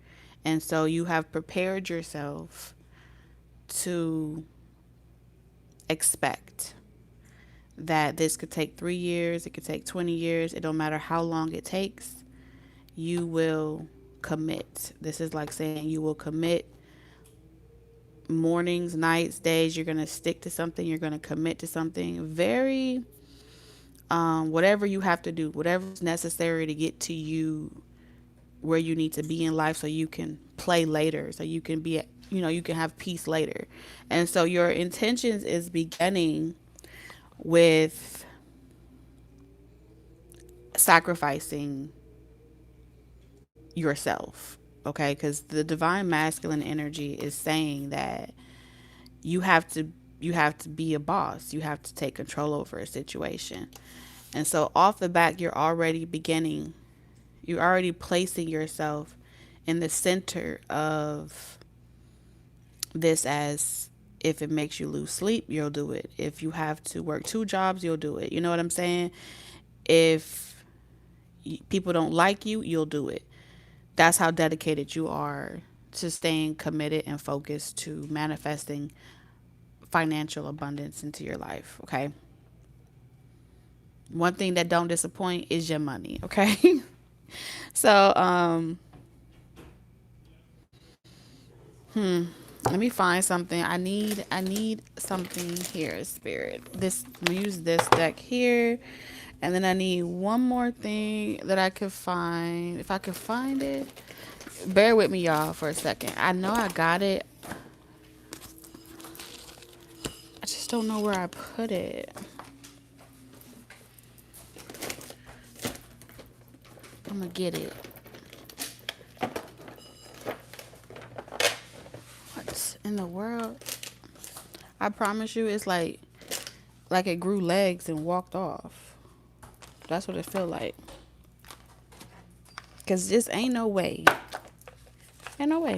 A: And so you have prepared yourself to expect that this could take 3 years, it could take 20 years, it don't matter how long it takes, you will commit. This is like saying you will commit mornings, nights, days. You're going to stick to something, you're going to commit to something very whatever you have to do, whatever's necessary to get to you where you need to be in life, so you can play later, so you can be, you can have peace later. And so your intentions is beginning with sacrificing yourself, okay? Because the divine masculine energy is saying that you have to be a boss, you have to take control over a situation. And so off the back, you're already placing yourself in the center of this. As if it makes you lose sleep, you'll do it. If you have to work 2 jobs, you'll do it. You know what I'm saying? If people don't like you, you'll do it. That's how dedicated you are to staying committed and focused to manifesting financial abundance into your life, okay? One thing that don't disappoint is your money, okay? So, let me find something. I need something here, spirit. I'm gonna use this deck here. And then I need one more thing that I could find. If I could find it. Bear with me, y'all, for a second. I know I got it. I just don't know where I put it. I'm gonna get it. What in the world? I promise you, it's like it grew legs and walked off. That's what it feel like. Cause just ain't no way. Ain't no way.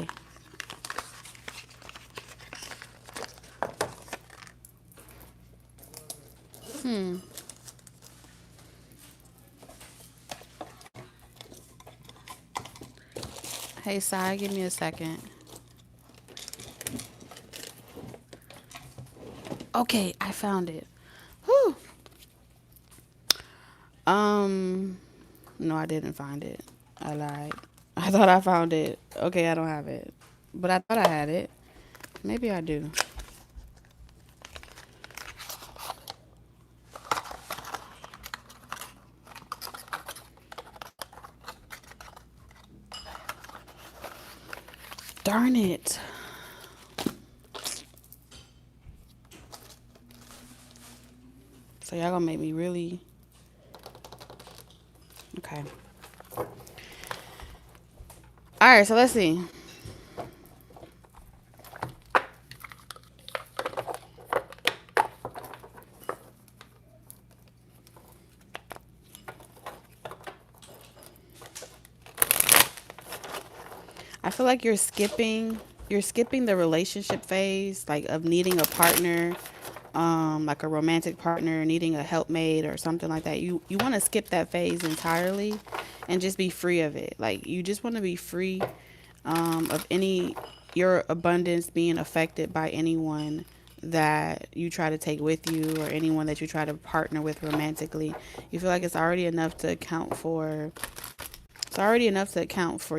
A: Hey, Sai, give me a second. Okay, I found it. Whew. No, I didn't find it. I lied. I thought I found it. Okay, I don't have it. But I thought I had it. Maybe I do. Darn it. So y'all gonna make me really... Okay. Alright, so let's see. I feel like you're skipping the relationship phase, like of needing a partner, like a romantic partner, needing a helpmate or something like that. You want to skip that phase entirely and just be free of it. Like you just want to be free of your abundance being affected by anyone that you try to take with you or anyone that you try to partner with romantically. You feel like it's already enough to account for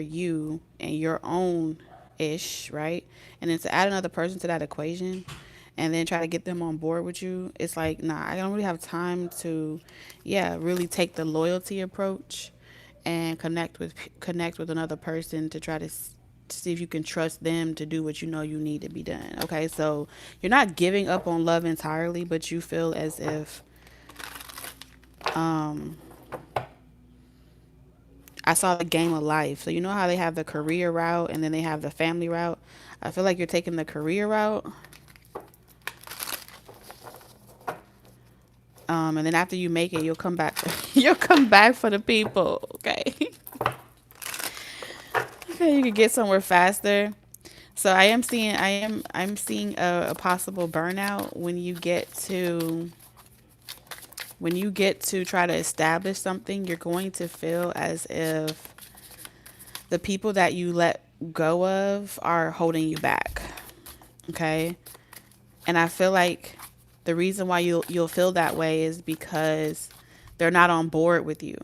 A: you and your own ish, right? And then to add another person to that equation and then try to get them on board with you, it's like, nah, I don't really have time to, really take the loyalty approach and connect with another person to try to see if you can trust them to do what you know you need to be done. Okay, so you're not giving up on love entirely, but you feel as if I saw the game of life. So you know how they have the career route and then they have the family route? I feel like you're taking the career route. And then after you make it, you'll come back. You'll come back for the people. Okay. Okay, you can get somewhere faster. So I'm seeing a possible burnout when you get to try to establish something. You're going to feel as if the people that you let go of are holding you back. Okay. And I feel like The reason why you'll feel that way is because they're not on board with you.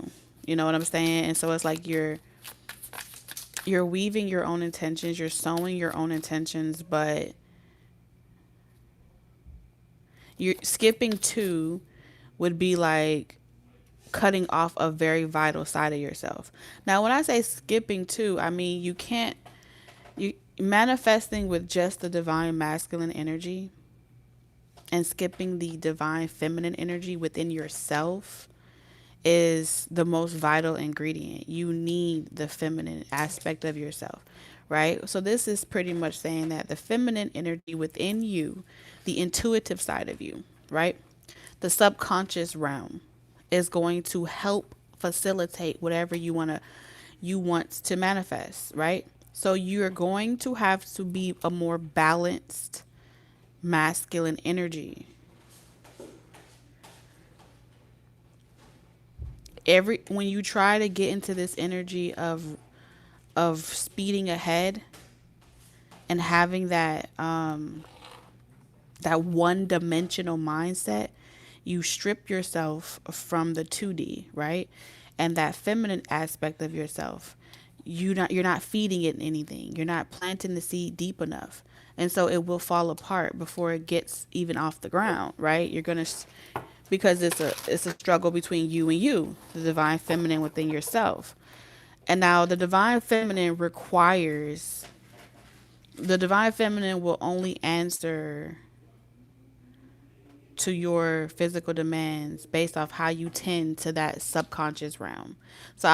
A: You know what I'm saying? And so it's like you're weaving your own intentions, you're sowing your own intentions, but you're skipping two would be like cutting off a very vital side of yourself. Now, when I say skipping two, I mean you manifesting with just the divine masculine energy and skipping the divine feminine energy within yourself is the most vital ingredient. You need the feminine aspect of yourself, right? So this is pretty much saying that the feminine energy within you, the intuitive side of you, right? The subconscious realm is going to help facilitate whatever you want to manifest, right? So you're going to have to be a more balanced masculine energy. When you try to get into this energy of speeding ahead and having that one dimensional mindset, you strip yourself from the 2D, right? And that feminine aspect of yourself. You're not feeding it anything. You're not planting the seed deep enough. And so it will fall apart before it gets even off the ground, right? You're going to, because it's a struggle between you and you, the divine feminine within yourself. And now the divine feminine will only answer to your physical demands based off how you tend to that subconscious realm. So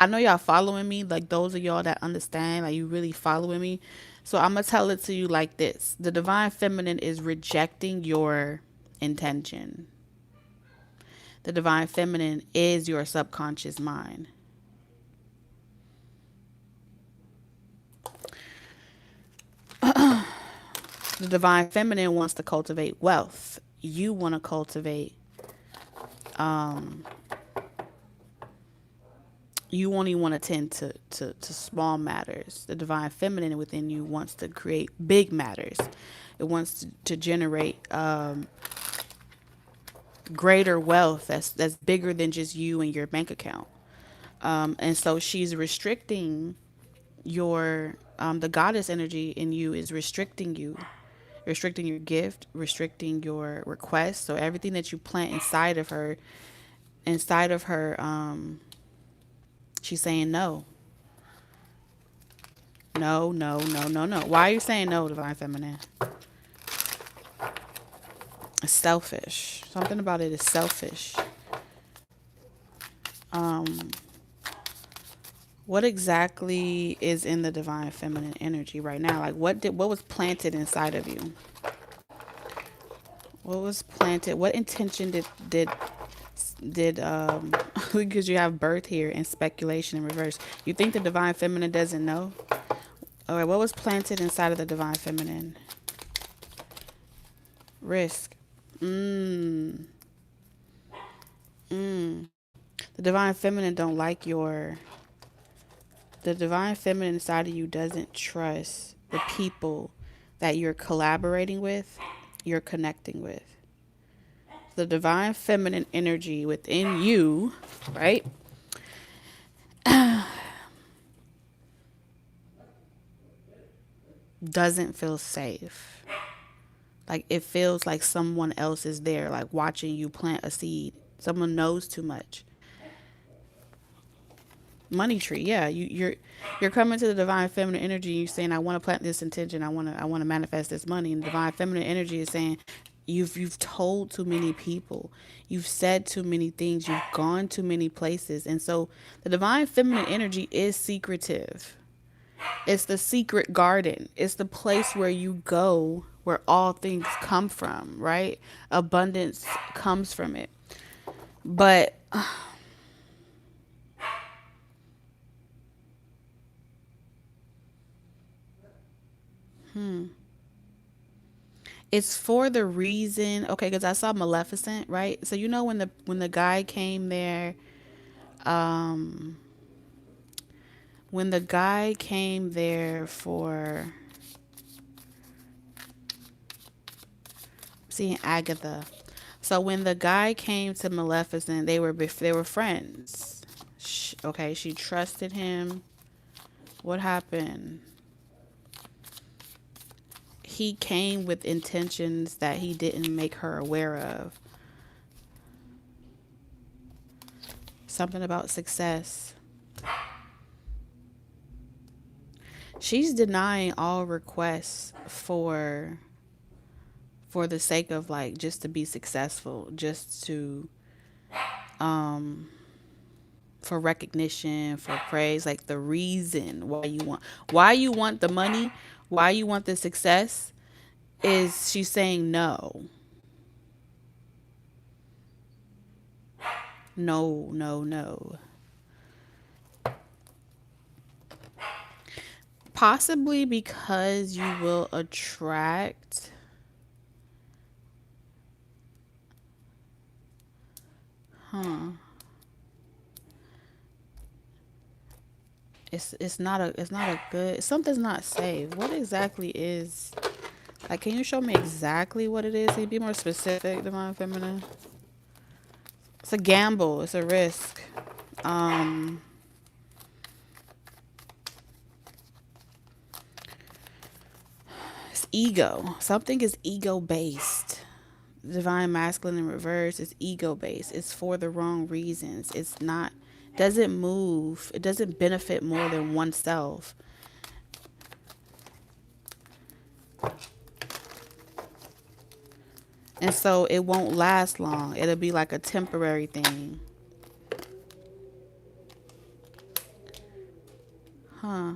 A: I know y'all following me, like those of y'all that understand, like you really following me. So I'm going to tell it to you like this. The divine feminine is rejecting your intention. The divine feminine is your subconscious mind. The divine feminine wants to cultivate wealth. You want to cultivate, you only want to tend to small matters. The divine feminine within you wants to create big matters. It wants to generate greater wealth that's bigger than just you and your bank account. And so she's restricting the goddess energy in you is restricting you, restricting your gift, restricting your request. So everything that you plant inside of her, she's saying no. No, no, no, no, no. Why are you saying no, divine feminine? It's selfish. Something about it is selfish. What exactly is in the divine feminine energy right now? Like what was planted inside of you? What was planted? What intention did because you have birth here and speculation in reverse. You think the divine feminine doesn't know? All right, what was planted inside of the divine feminine? Risk. The divine feminine don't like the divine feminine inside of you doesn't trust the people that you're collaborating with, you're connecting with. The divine feminine energy within you, right? Doesn't feel safe. Like it feels like someone else is there, like watching you plant a seed. Someone knows too much. Money tree, yeah. You're coming to the divine feminine energy. You're saying, I want to plant this intention. I want to manifest this money. And divine feminine energy is saying, you've told too many people. You've said too many things. You've gone too many places. And so the divine feminine energy is secretive. It's the secret garden. It's the place where you go, where all things come from, right? Abundance comes from it. But it's for the reason, okay, because I saw Maleficent, right? So you know when the guy came there, when the guy came there for Seeing Agatha. So when the guy came to Maleficent, they were friends. Okay, she trusted him. What happened? He came with intentions that he didn't make her aware of. Something about success. She's denying all requests for the sake of like just to be successful, just to for recognition, for praise, like the reason why you want the money, why you want the success is she's saying no. No, no, no. Possibly because you will attract it's not a good, something's not safe. What exactly is, like, can you show me exactly what it is? Can you be more specific, Divine Feminine? It's a gamble, it's a risk. It's ego. Something is ego based. Divine masculine in reverse is ego based. It's for the wrong reasons. It's not, doesn't move, it doesn't benefit more than oneself. And so it won't last long. It'll be like a temporary thing. Huh.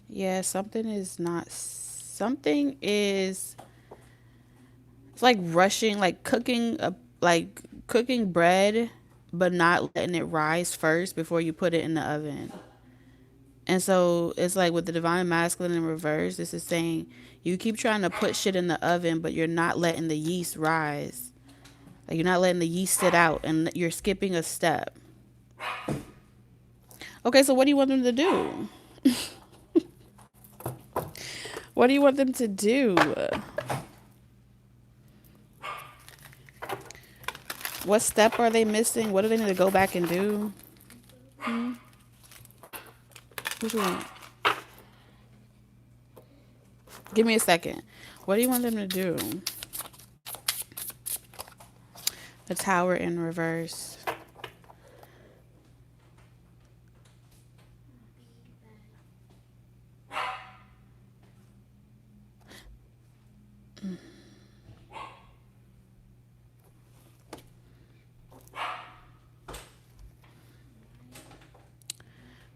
A: Yeah, something is not, something is, it's like rushing, like cooking bread, but not letting it rise first before you put it in the oven. And so it's like with the divine masculine in reverse, this is saying you keep trying to put shit in the oven, but you're not letting the yeast rise. Like you're not letting the yeast sit out and you're skipping a step. Okay, so what do you want them to do? What do you want them to do? What step are they missing? What do they need to go back and do? What do you want? Give me a second. What do you want them to do? The Tower in reverse.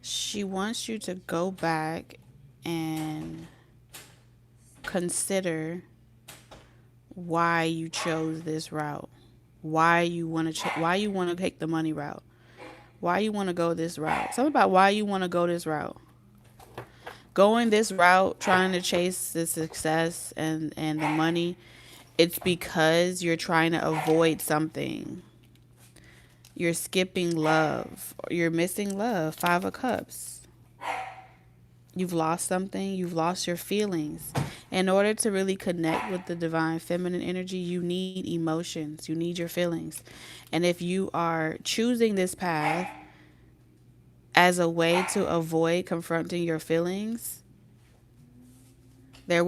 A: She wants you to go back and consider why you chose this route. Why you want to take the money route. Why you want to go this route. Something about why you want to go this route. Going this route, trying to chase the success and the money, it's because you're trying to avoid something. You're skipping love. You're missing love. 5 of Cups. You've lost something. You've lost your feelings. In order to really connect with the divine feminine energy, you need emotions. You need your feelings. And if you are choosing this path as a way to avoid confronting your feelings, it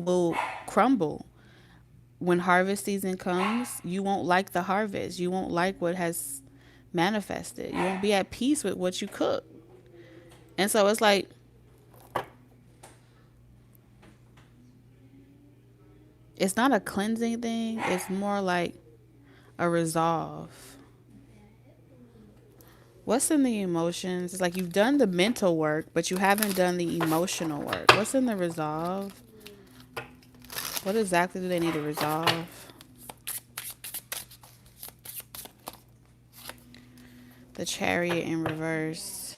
A: will crumble. When harvest season comes, you won't like the harvest. You won't like what has manifested. You won't be at peace with what you cook. And so it's like, it's not a cleansing thing. It's more like a resolve. What's in the emotions? It's like you've done the mental work, but you haven't done the emotional work. What's in the resolve? What exactly do they need to resolve? The Chariot in reverse.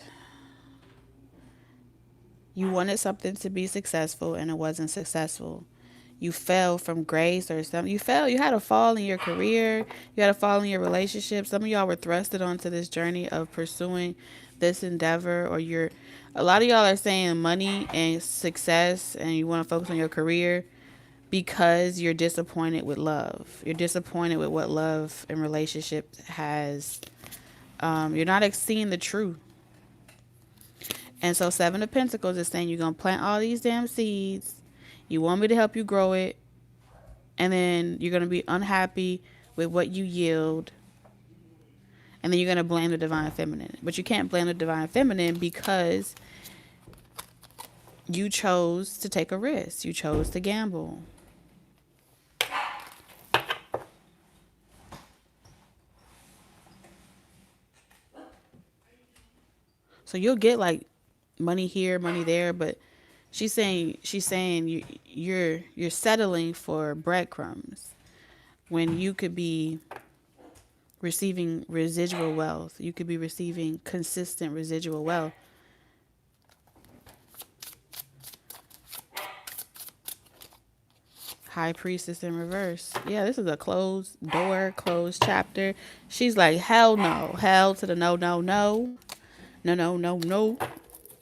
A: You wanted something to be successful and it wasn't successful. You fell from grace or something. You had a fall in your career. You had a fall in your relationship. Some of y'all were thrusted onto this journey of pursuing this endeavor, or a lot of y'all are saying money and success and you want to focus on your career. because you're disappointed with love. You're disappointed with what love and relationship has. You're not seeing the truth. And so Seven of Pentacles is saying you're going to plant all these damn seeds. You want me to help you grow it. And then you're going to be unhappy with what you yield. And then you're going to blame the divine feminine. But you can't blame the divine feminine because you chose to take a risk. You chose to gamble. So you'll get like money here, money there, but she's saying you're settling for breadcrumbs when you could be receiving residual wealth. You could be receiving consistent residual wealth. High Priestess in reverse. Yeah, this is a closed door, closed chapter. She's like, hell no. Hell to the no, no, no. No, no, no, no.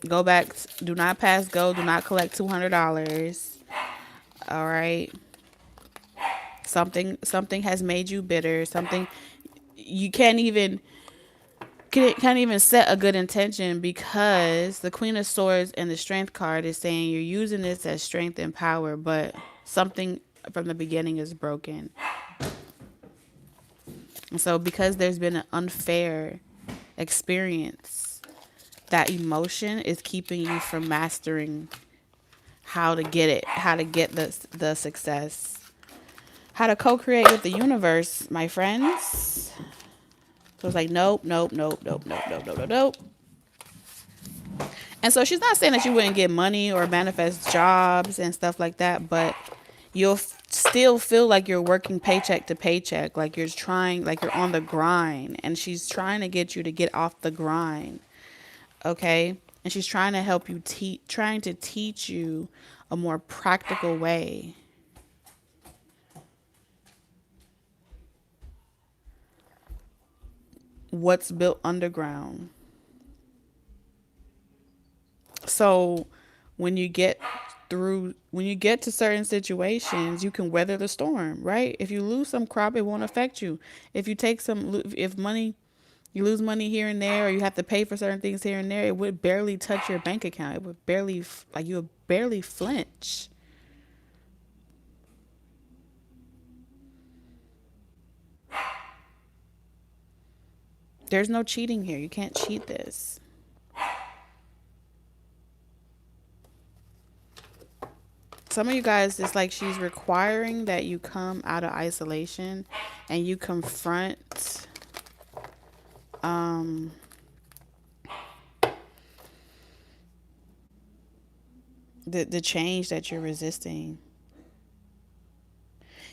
A: Go back. Do not pass go. Do not collect $200. All right. Something has made you bitter. Something you can't even set a good intention because the Queen of Swords and the Strength card is saying you're using this as strength and power, but something from the beginning is broken. And so because there's been an unfair experience, that emotion is keeping you from mastering how to get it, how to get the success, how to co-create with the universe, my friends. So it's like, nope, nope, nope, nope, nope, nope, nope, nope, nope. And so she's not saying that you wouldn't get money or manifest jobs and stuff like that, but you'll still feel like you're working paycheck to paycheck, like you're trying, like you're on the grind. And she's trying to get you to get off the grind. Okay? And she's trying to help you, trying to teach you a more practical way. What's built underground. So when you get to certain situations, you can weather the storm, right? If you lose some crop, it won't affect you. If you take you lose money here and there, or you have to pay for certain things here and there, it would barely touch your bank account. It would barely, you would barely flinch. There's no cheating here. You can't cheat this. Some of you guys, it's like she's requiring that you come out of isolation and you confront the change that you're resisting.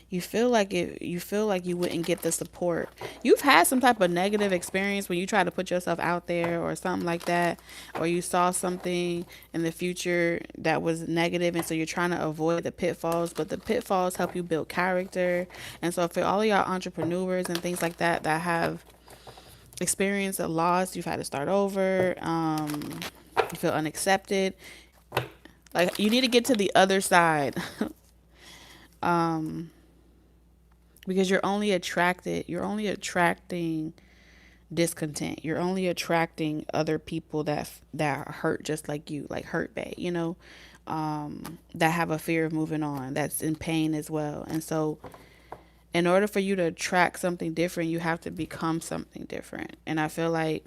A: You feel like you wouldn't get the support. You've had some type of negative experience when you try to put yourself out there or something like that, or you saw something in the future that was negative, and so you're trying to avoid the pitfalls, but the pitfalls help you build character. And so for all of y'all entrepreneurs and things like that that have experienced a loss, you've had to start over, you feel unaccepted, like you need to get to the other side. Because you're only attracting discontent. You're only attracting other people that hurt just like you, like hurt bait, that have a fear of moving on, that's in pain as well. And so in order for you to attract something different, you have to become something different. And I feel like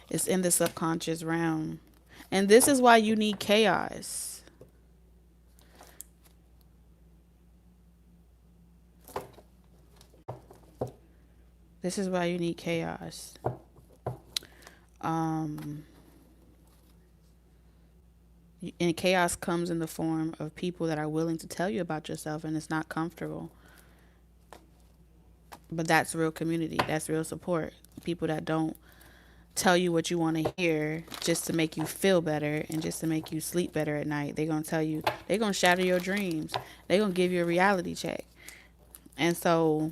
A: it's in the subconscious realm. And this is why you need chaos. This is why you need chaos. And chaos comes in the form of people that are willing to tell you about yourself, and it's not comfortable. But that's real community. That's real support. People that don't tell you what you want to hear just to make you feel better and just to make you sleep better at night. They're going to tell you, they're going to shatter your dreams. They're going to give you a reality check. And so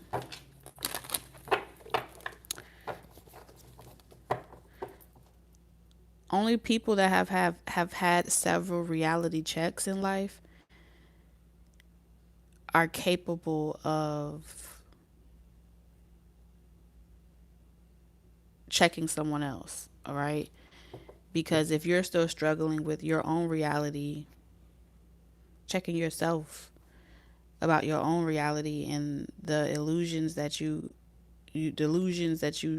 A: only people that have had several reality checks in life are capable of checking someone else, all right? Because if you're still struggling with your own reality, checking yourself about your own reality and the delusions that you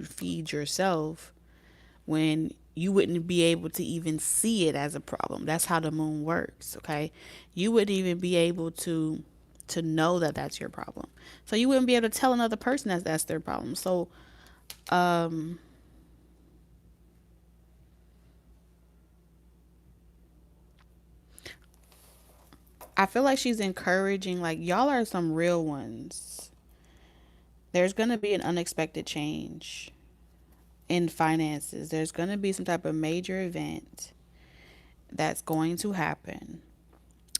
A: feed yourself, when you wouldn't be able to even see it as a problem. That's how the moon works, okay? You wouldn't even be able to know that that's your problem. So you wouldn't be able to tell another person that that's their problem. So I feel like she's encouraging, like, y'all are some real ones. There's going to be an unexpected change in finances. There's going to be some type of major event that's going to happen.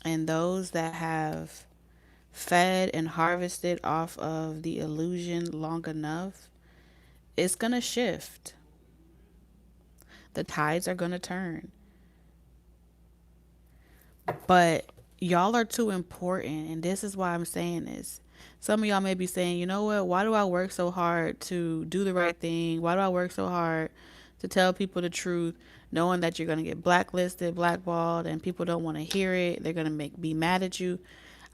A: And those that have fed and harvested off of the illusion long enough, it's going to shift. The tides are going to turn. But y'all are too important. And this is why I'm saying this. Some of y'all may be saying, you know what? Why do I work so hard to do the right thing? Why do I work so hard to tell people the truth, knowing that you're going to get blacklisted, blackballed, and people don't want to hear it? They're going to be mad at you.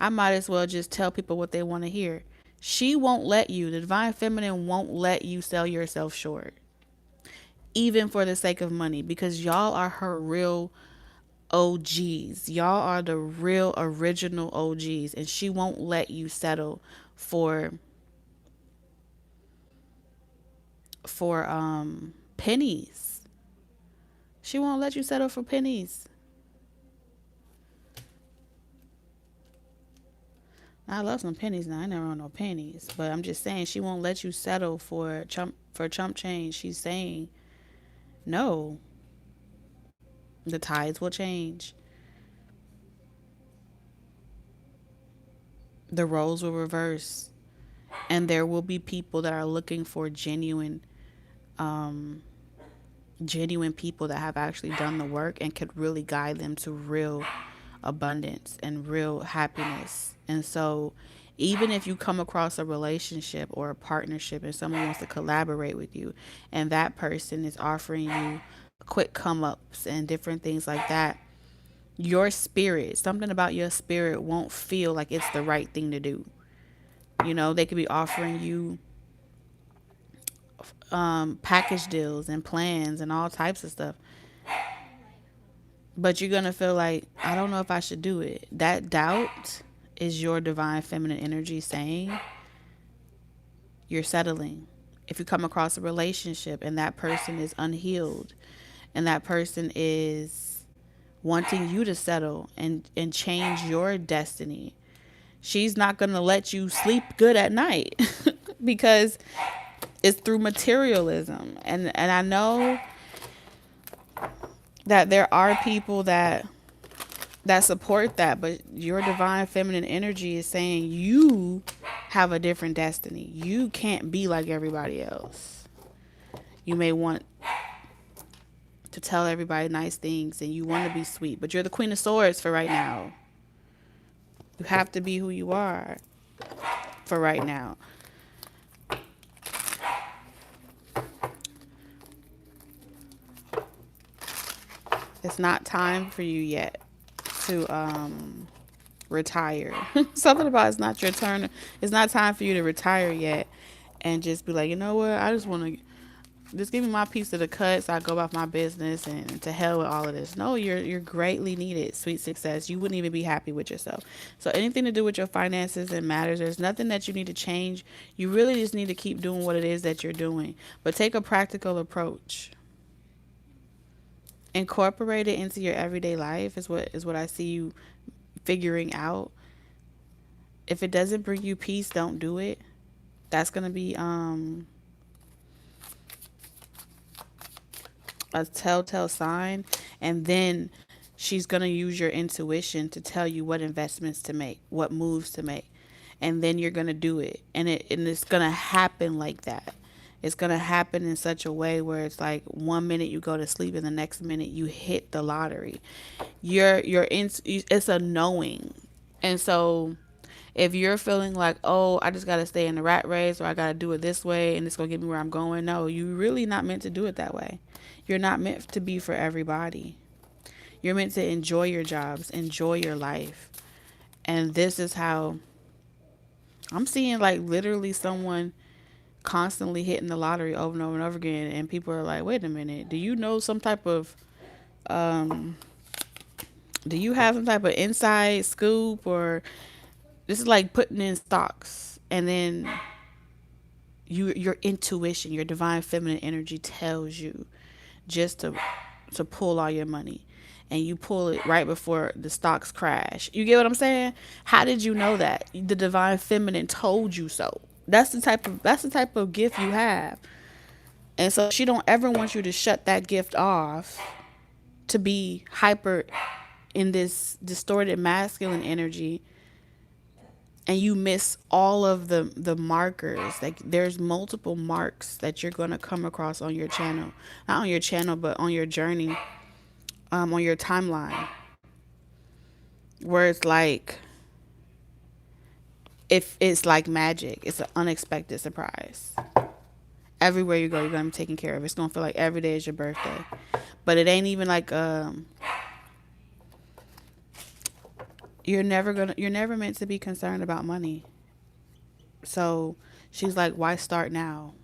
A: I might as well just tell people what they want to hear. She won't let you. The divine feminine won't let you sell yourself short, even for the sake of money, because y'all are her real OGs. Y'all are the real original OGs, and she won't let you settle for pennies. She won't let you settle for pennies. I love some pennies now. I never want no pennies, but I'm just saying she won't let you settle for chump change. She's saying no. The tides will change. The roles will reverse, and there will be people that are looking for genuine people that have actually done the work and could really guide them to real abundance and real happiness. And so even if you come across a relationship or a partnership and someone wants to collaborate with you, and that person is offering you quick come ups and different things like that, your spirit, something about your spirit won't feel like it's the right thing to do. You know, they could be offering you package deals and plans and all types of stuff, but you're gonna feel like, I don't know if I should do it. That doubt is your divine feminine energy saying you're settling. If you come across a relationship and that person is unhealed and that person is wanting you to settle and change your destiny, she's not going to let you sleep good at night because it's through materialism. And I know that there are people that support that, but your divine feminine energy is saying you have a different destiny. You can't be like everybody else. You may want to tell everybody nice things and you want to be sweet, but you're the Queen of Swords for right now. You have to be who you are for right now. It's not time for you yet to retire. Something about it's not your turn. It's not time for you to retire yet and just be like, you know what? I just want to just give me my piece of the cut so I go about my business and to hell with all of this. No, you're greatly needed. Sweet success. You wouldn't even be happy with yourself. So anything to do with your finances and matters, there's nothing that you need to change. You really just need to keep doing what it is that you're doing. But take a practical approach. Incorporate it into your everyday life is what I see you figuring out. If it doesn't bring you peace, don't do it. That's gonna be a telltale sign. And then she's gonna use your intuition to tell you what investments to make, what moves to make, and then you're gonna do it. And it's gonna happen like that. It's gonna happen in such a way where it's like 1 minute you go to sleep and the next minute you hit the lottery. It's a knowing. And so If you're feeling like, oh, I just got to stay in the rat race, or I got to do it this way and it's going to get me where I'm going, no, you're really not meant to do it that way. You're not meant to be for everybody. You're meant to enjoy your jobs, enjoy your life. And this is how I'm seeing, like, literally someone constantly hitting the lottery over and over and over again. And people are like, wait a minute, do you know some type of, um, do you have some type of inside scoop? Or this is like putting in stocks, and then your intuition, your divine feminine energy tells you just to pull all your money, and you pull it right before the stocks crash. You get what I'm saying? How did you know that? The divine feminine told you so. That's the type of gift you have. And so she don't ever want you to shut that gift off to be hyper in this distorted masculine energy, and you miss all of the markers. Like, there's multiple marks that you're going to come across on your channel, not on your channel, but on your journey, on your timeline, where it's like, if it's like magic, it's an unexpected surprise. Everywhere you go, you're going to be taken care of. It's going to feel like every day is your birthday, but it ain't even like, you're never meant to be concerned about money. So she's like, why start now?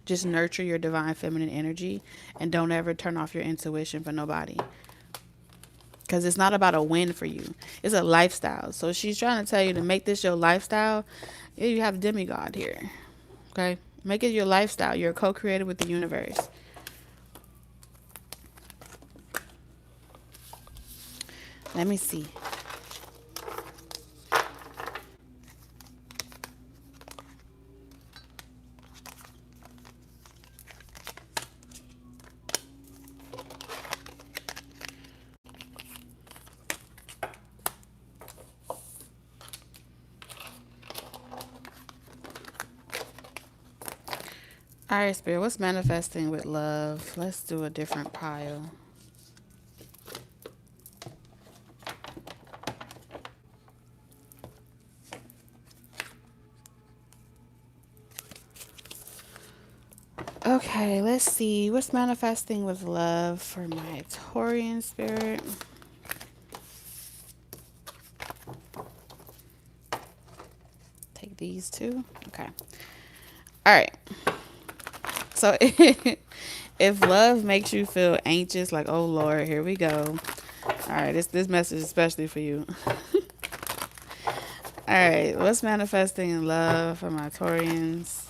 A: Just nurture your divine feminine energy, and don't ever turn off your intuition for nobody. Because it's not about a win for you. It's a lifestyle. So she's trying to tell you to make this your lifestyle. Yeah, you have demigod here. Okay? Make it your lifestyle. You're a co-creator with the universe. Let me see. All right, Spirit, what's manifesting with love? Let's do a different pile. Okay, let's see. What's manifesting with love for my Taurian spirit? Take these two. Okay. All right. So if love makes you feel anxious, like, oh Lord, here we go. All right, this message is especially for you. All right, what's manifesting in love for my Taurians?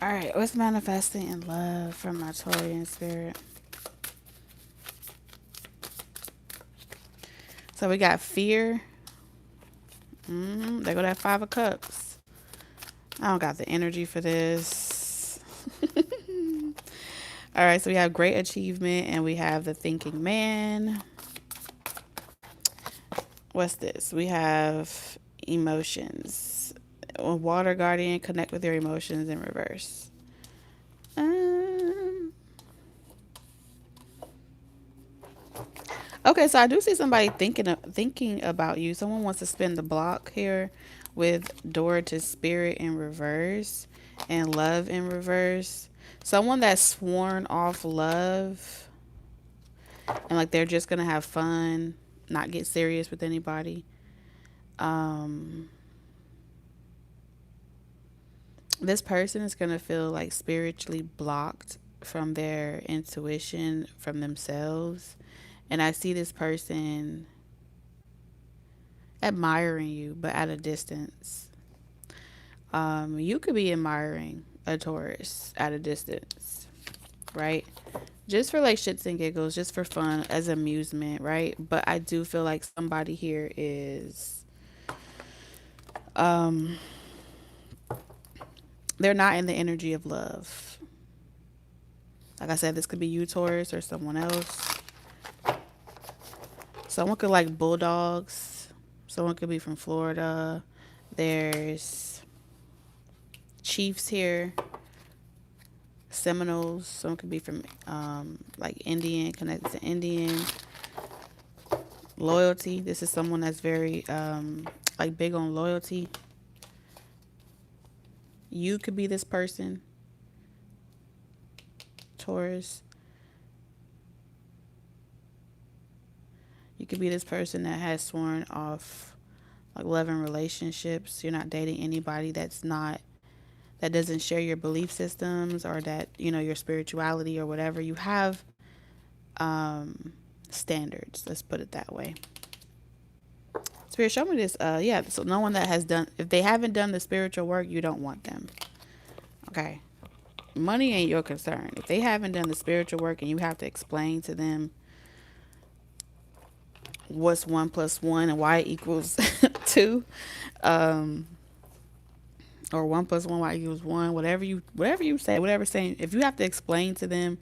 A: All right, what's manifesting in love for my Taurian spirit? So we got fear. There go that 5 of Cups. I don't got the energy for this. All right, so we have great achievement, and we have the thinking man. What's this? We have emotions. Water guardian, connect with your emotions in reverse. Okay, so I do see somebody thinking about you. Someone wants to spin the block here with door to spirit in reverse and love in reverse. Someone that's sworn off love, and like they're just gonna have fun, not get serious with anybody. This person is gonna feel like spiritually blocked from their intuition, from themselves. And I see this person admiring you, but at a distance. You could be admiring a Taurus at a distance, right? Just for like shits and giggles, just for fun, as amusement, right? But I do feel like somebody here is, they're not in the energy of love. Like I said, this could be you, Taurus, or someone else. Someone could like bulldogs. Someone could be from Florida. There's Chiefs here. Seminoles. Someone could be from like Indian, connected to Indian. Loyalty. This is someone that's very like big on loyalty. You could be this person, Taurus. You could be this person that has sworn off like love and relationships. You're not dating anybody that doesn't share your belief systems, or that, your spirituality or whatever. You have standards. Let's put it that way. Spirit, show me this. Yeah. So no one that has done, if they haven't done the spiritual work, you don't want them. Okay. Money ain't your concern. If they haven't done the spiritual work and you have to explain to them what's 1 + 1 and why it equals 2, or 1 + 1 why it equals 1, whatever you say, whatever saying, if you have to explain to them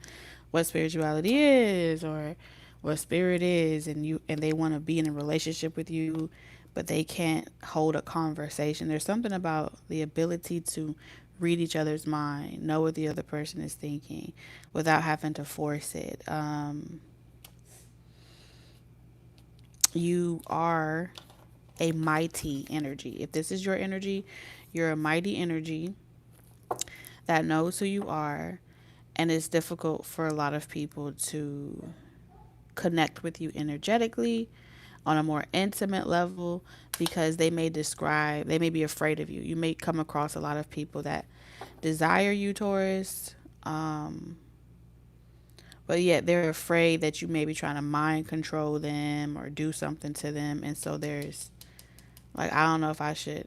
A: what spirituality is or what spirit is, and they want to be in a relationship with you, but they can't hold a conversation. There's something about the ability to read each other's mind, know what the other person is thinking without having to force it. You are a mighty energy. If this is your energy, you're a mighty energy that knows who you are, and it's difficult for a lot of people to connect with you energetically on a more intimate level, because they may be afraid of you. You may come across a lot of people that desire you, Taurus, but yet they're afraid that you may be trying to mind control them or do something to them. And so there's like, I don't know if I should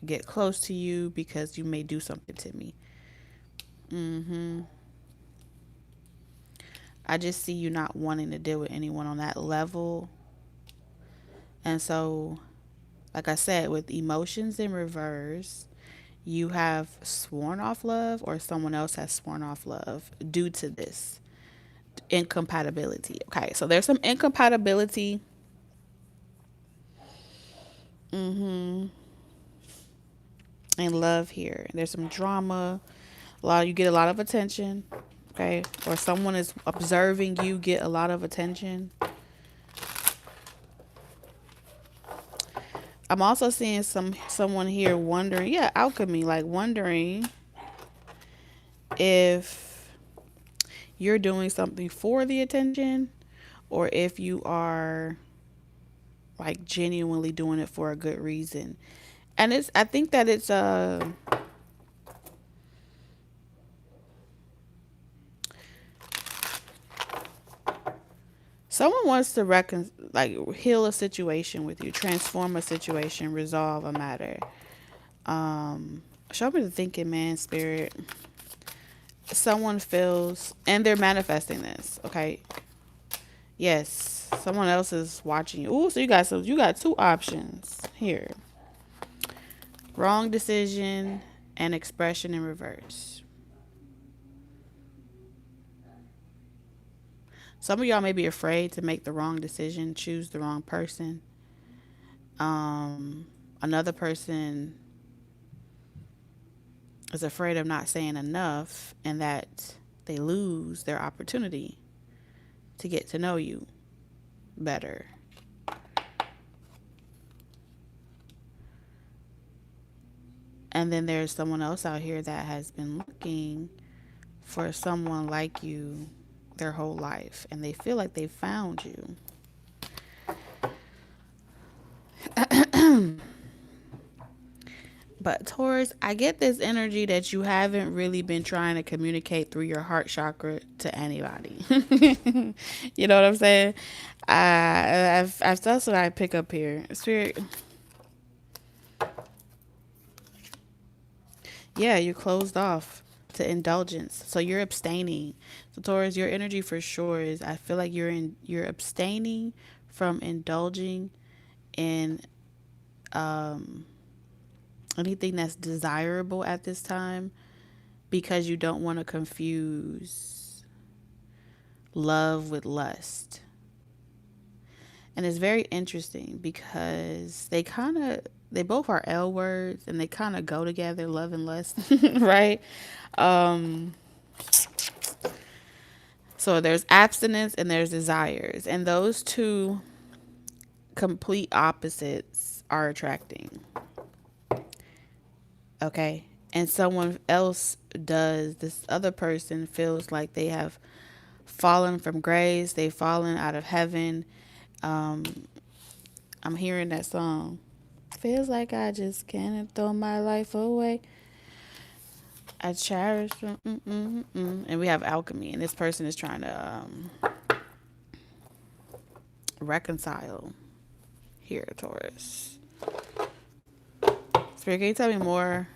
A: get close to you because you may do something to me. I just see you not wanting to deal with anyone on that level. And so, like I said, with emotions in reverse, you have sworn off love, or someone else has sworn off love due to this incompatibility. Okay, so there's some incompatibility. In love here. There's some drama. You get a lot of attention. Okay, or someone is observing you get a lot of attention. I'm also seeing someone here wondering, alchemy, like wondering if you're doing something for the attention, or if you are like genuinely doing it for a good reason. And I think that it's someone wants to heal a situation with you, transform a situation, resolve a matter. Show me the thinking man, spirit. Someone feels, and they're manifesting this. Okay. Yes, someone else is watching you. Ooh, so you got 2 options here: wrong decision and expression in reverse. Some of y'all may be afraid to make the wrong decision, choose the wrong person. Another person is afraid of not saying enough, and that they lose their opportunity to get to know you better. And then there's someone else out here that has been looking for someone like you their whole life, and they feel like they found you. But Taurus, I get this energy that you haven't really been trying to communicate through your heart chakra to anybody. You know what I'm saying? That's what I pick up here. Spirit. Yeah, you're closed off to indulgence. So you're abstaining. So Taurus, your energy for sure is, I feel like you're abstaining from indulging in anything that's desirable at this time, because you don't want to confuse love with lust. And it's very interesting because they both are L words and they kind of go together, love and lust, right? Um, so there's abstinence and there's desires, and those two complete opposites are attracting. Okay. And someone else does, this other person feels like they have fallen from grace, they've fallen out of heaven. Um, I'm hearing that song. Feels like I just can't throw my life away. I cherish, and we have alchemy, and this person is trying to reconcile here, Taurus. Spirit, can you tell me more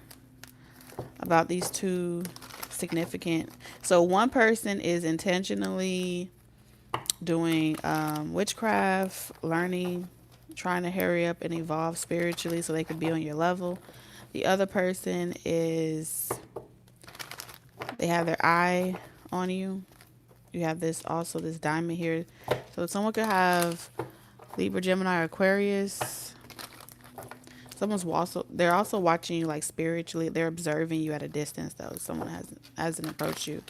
A: about these two significant? So one person is intentionally doing witchcraft, learning, trying to hurry up and evolve spiritually so they could be on your level. The other person is, they have their eye on you. You have this also, this diamond here. So someone could have Libra, Gemini, or Aquarius. They're also watching you like spiritually. They're observing you at a distance though. Someone hasn't approached you.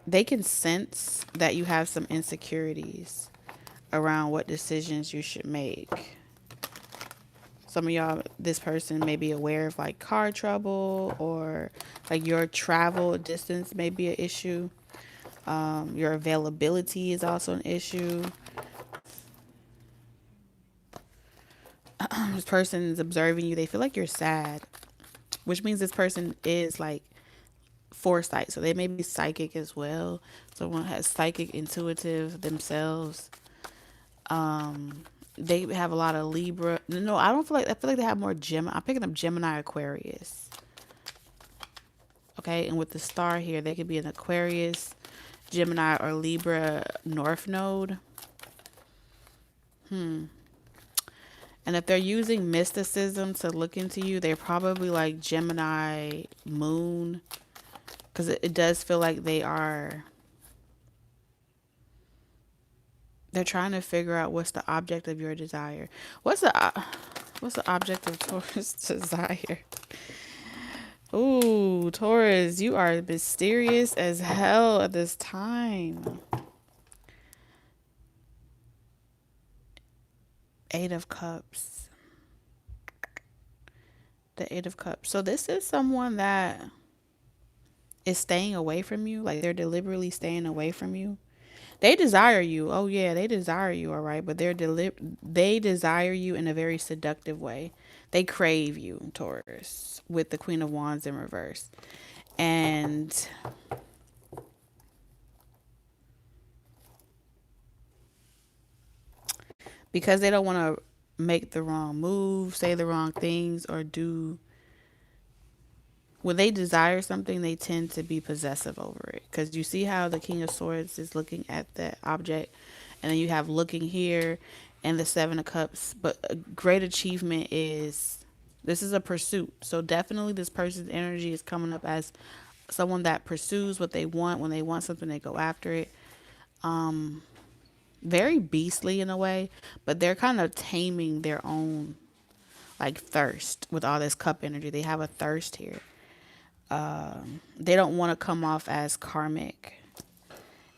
A: They can sense that you have some insecurities around what decisions you should make. Some of y'all, this person may be aware of like car trouble, or like your travel distance may be an issue. Your availability is also an issue. This person is observing you. They feel like you're sad, which means this person is like foresight. So they may be psychic as well. Someone has psychic, intuitive themselves. They have a lot of Libra. No, I don't feel like, I feel like they have more Gemini. I'm picking up Gemini, Aquarius. Okay, and with the star here, they could be an Aquarius, Gemini, or Libra North Node. And if they're using mysticism to look into you, they're probably like Gemini Moon, because it does feel like they're trying to figure out what's the object of your desire. What's the object of Taurus desire? Ooh, Taurus, you are mysterious as hell at this time. Eight of Cups. The Eight of Cups. So this is someone that is staying away from you. Like they're deliberately staying away from you. They desire you. Oh yeah, they desire you, all right. But they desire you in a very seductive way. They crave you, Taurus, with the Queen of Wands in reverse. And because they don't want to make the wrong move, say the wrong things, or do, when they desire something, they tend to be possessive over it. Because you see how the King of Swords is looking at that object, and then you have looking here, and the Seven of Cups. But a great achievement is, this is a pursuit. So definitely this person's energy is coming up as someone that pursues what they want. When they want something, they go after it. Very beastly in a way, but they're kind of taming their own like thirst with all this cup energy. They have a thirst here. They don't want to come off as karmic,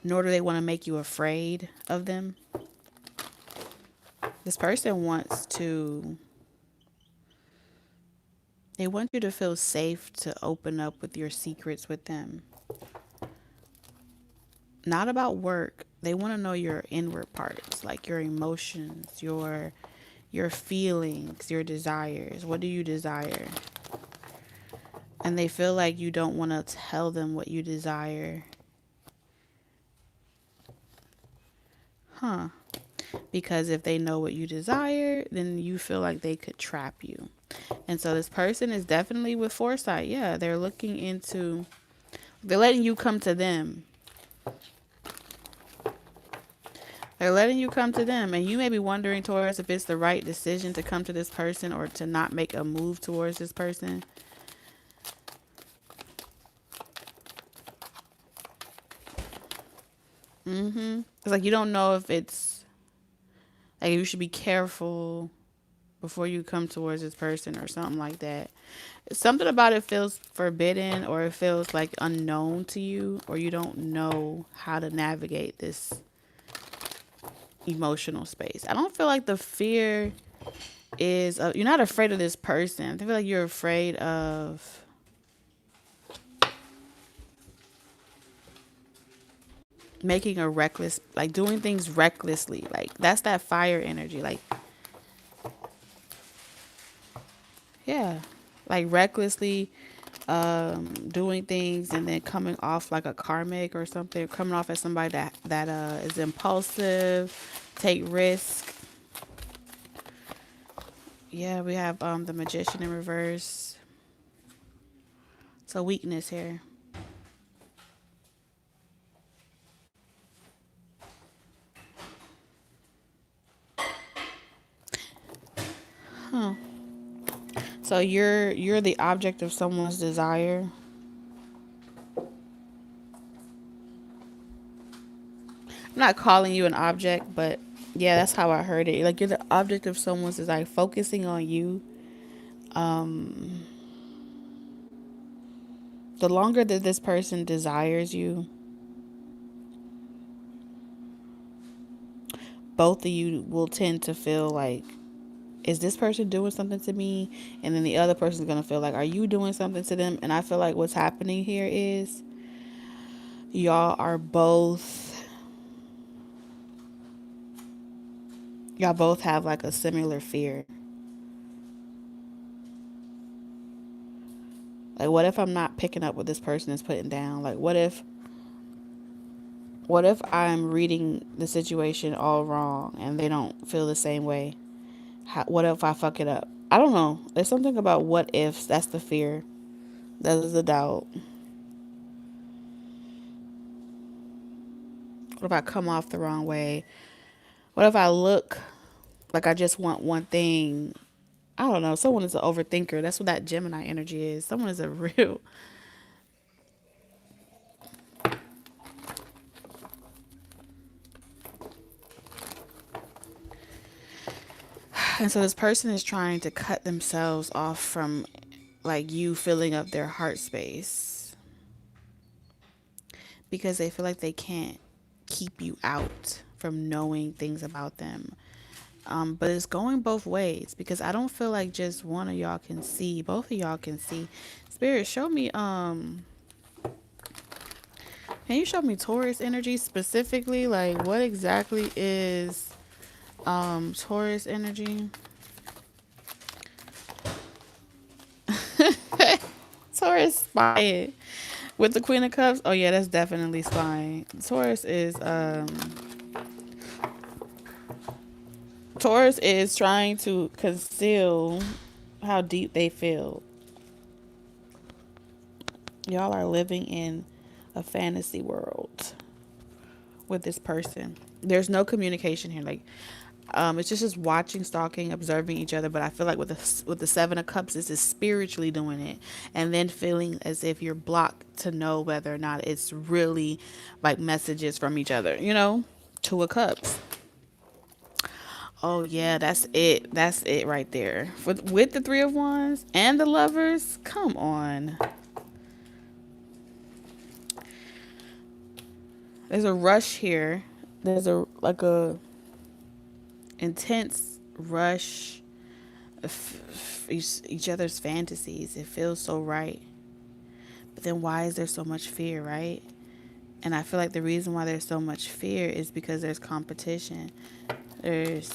A: nor do they want to make you afraid of them. This person they want you to feel safe to open up with your secrets with them. Not about work. They want to know your inward parts, like your emotions, your feelings, your desires. What do you desire? And they feel like you don't want to tell them what you desire. Because if they know what you desire, then you feel like they could trap you. And so this person is definitely with foresight. Yeah, they're letting you come to them. They're letting you come to them. And you may be wondering, Taurus, if it's the right decision to come to this person or to not make a move towards this person. It's like you don't know if it's like you should be careful before you come towards this person or something like that. Something about it feels forbidden, or it feels like unknown to you, or you don't know how to navigate this emotional space. I don't feel like the fear is you're not afraid of this person. I feel like you're afraid of making a reckless, like doing things recklessly. Like that's that fire energy. Like, yeah, like recklessly doing things and then coming off like a karmic or something, coming off as somebody that is impulsive, take risk. Yeah, we have the magician in reverse. So weakness here. So you're the object of someone's desire. I'm not calling you an object, but yeah, that's how I heard it. Like you're the object of someone's desire, focusing on you. The longer that this person desires you, both of you will tend to feel like, is this person doing something to me? And then the other person's going to feel like, are you doing something to them? And I feel like what's happening here is y'all both have like a similar fear. Like, what if I'm not picking up what this person is putting down? Like, what if I'm reading the situation all wrong and they don't feel the same way? What if I fuck it up? I don't know. There's something about what ifs. That's the fear. That is the doubt. What if I come off the wrong way? What if I look like I just want one thing? I don't know. Someone is an overthinker. That's what that Gemini energy is. Someone is a real. And so this person is trying to cut themselves off from like you filling up their heart space because they feel like they can't keep you out from knowing things about them. But it's going both ways because I don't feel like just one of y'all can see. Both of y'all can see. Spirit, show me. Can you show me Taurus energy specifically? Like, what exactly is Taurus energy? Taurus spying with the Queen of Cups. Oh yeah, that's definitely spying. Taurus is trying to conceal how deep they feel. Y'all are living in a fantasy world with this person. There's no communication here. Like, it's just watching, stalking, observing each other. But I feel like with the Seven of Cups, this is spiritually doing it, and then feeling as if you're blocked to know whether or not it's really like messages from each other. You know, Two of Cups. Oh yeah, that's it. That's it right there. With the Three of Wands and the Lovers. Come on. There's a rush here. There's a intense rush of each other's fantasies. It feels so right. But then why is there so much fear, right? And I feel like the reason why there's so much fear is because there's competition. There's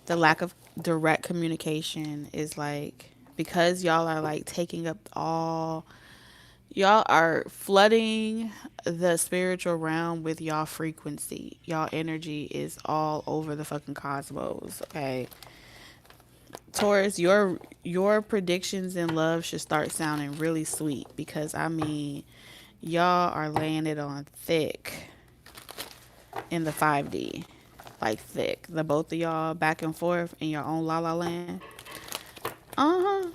A: the lack of direct communication is like, because y'all are like taking up y'all are flooding the spiritual realm with y'all frequency. Y'all energy is all over the fucking cosmos, okay? Taurus, your predictions in love should start sounding really sweet because I mean, y'all are laying it on thick in the 5D. Like thick. The both of y'all back and forth in your own la la land. Uh-huh.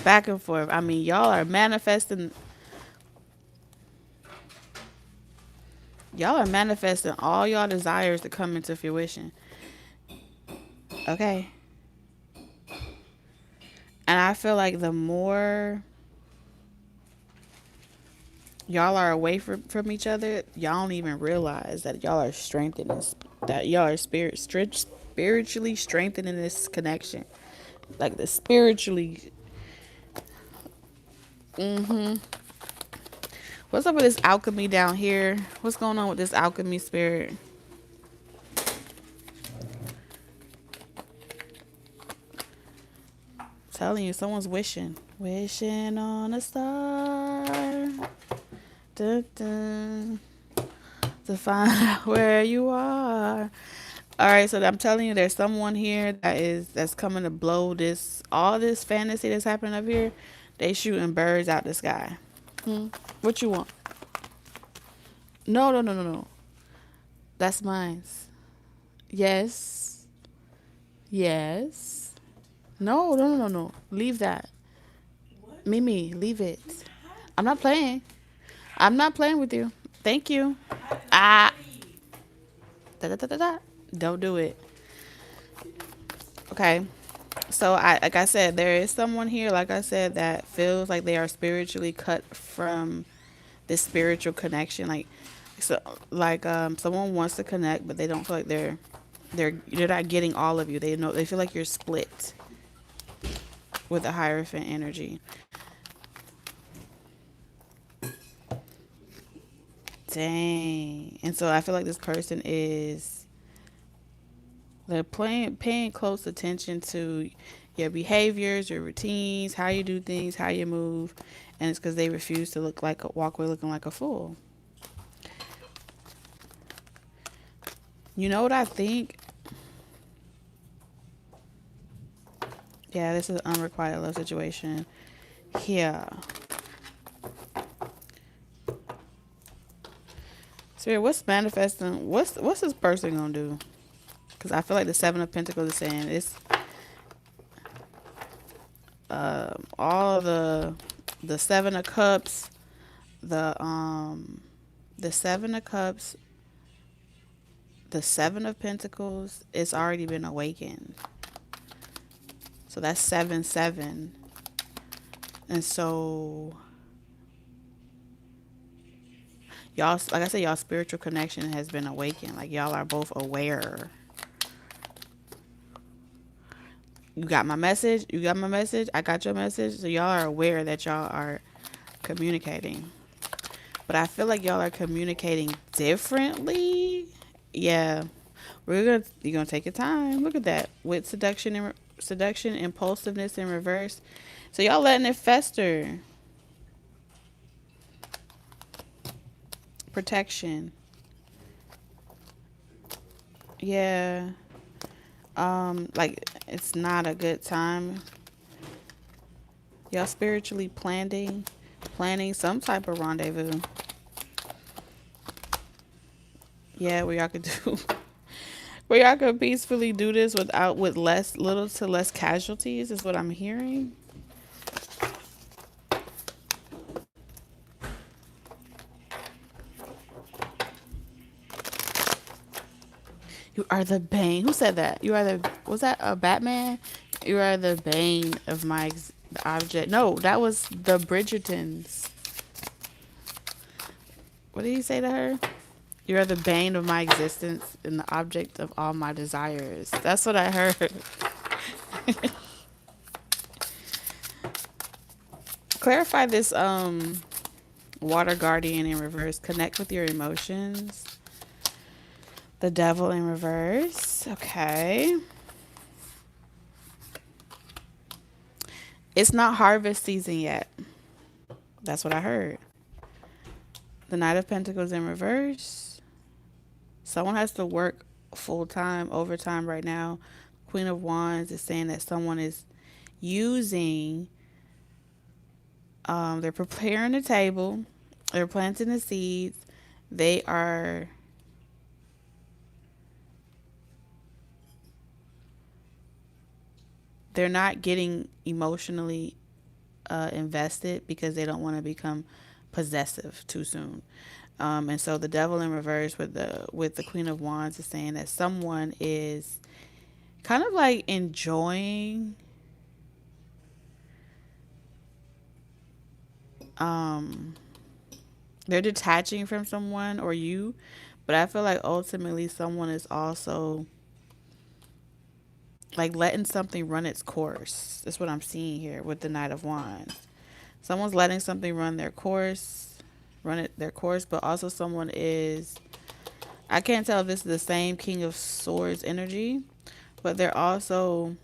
A: Back and forth. I mean, y'all are manifesting. Y'all are manifesting all y'all desires to come into fruition. Okay. And I feel like the more y'all are away from each other, y'all don't even realize that y'all are strengthening, that y'all are spiritually strengthening this connection. Like the spiritually. What's up with this alchemy down here? What's going on with this alchemy spirit? Telling you, someone's wishing. Wishing on a star. Dun, dun, to find out where you are. All right, so I'm telling you, there's someone here that's coming to blow this all this fantasy that's happening up here. They shooting birds out the sky. What you want? No, no, no, no, no. That's mine. Yes. Yes. No, no, no, no, no. Leave that. Mimi, leave it. I'm not playing. I'm not playing with you. Thank you. Ah. Da, da, da, da, da. Don't do it. Okay. So like I said, there is someone here, like I said, that feels like they are spiritually cut from this spiritual connection. Someone wants to connect, but they don't feel like they're not getting all of you. They feel like you're split with the Hierophant energy. Dang. And so I feel like this person they're paying close attention to your behaviors, your routines, how you do things, how you move, and it's because they refuse to walk away looking like a fool. You know what I think? Yeah, this is an unrequited love situation. Yeah. Spirit, what's manifesting? What's this person gonna do? Because I feel like the Seven of Pentacles is saying it's all the Seven of Cups, the Seven of Cups, the Seven of Pentacles. It's already been awakened. So that's 7-7, and so y'all, like I said, y'all spiritual connection has been awakened. Like y'all are both aware. You got my message. You got my message. I got your message. So y'all are aware that y'all are communicating. But I feel like y'all are communicating differently. Yeah. You're gonna take your time. Look at that. With seduction, impulsiveness in reverse. So y'all letting it fester. Protection. Yeah. Like it's not a good time. Y'all spiritually planning some type of rendezvous. Yeah, where y'all could do where y'all could peacefully do this with little to less casualties is what I'm hearing. You are the bane. Who said that? Was that a Batman? You are the bane of my object. No, that was the Bridgertons. What did he say to her? You are the bane of my existence and the object of all my desires. That's what I heard. Clarify this water guardian in reverse. Connect with your emotions. The devil in reverse. Okay. It's not harvest season yet. That's what I heard. The Knight of Pentacles in reverse. Someone has to work full-time, overtime right now. Queen of Wands is saying that someone is using, they're preparing the table. They're planting the seeds. They're not getting emotionally invested because they don't want to become possessive too soon. And so the devil in reverse with the Queen of Wands is saying that someone is kind of like enjoying um they're detaching from someone or you, but I feel like ultimately someone is also like letting something run its course. That's what I'm seeing here with the Knight of Wands. Someone's letting something run it their course, but also someone is, I can't tell if this is the same King of Swords energy, but they're also,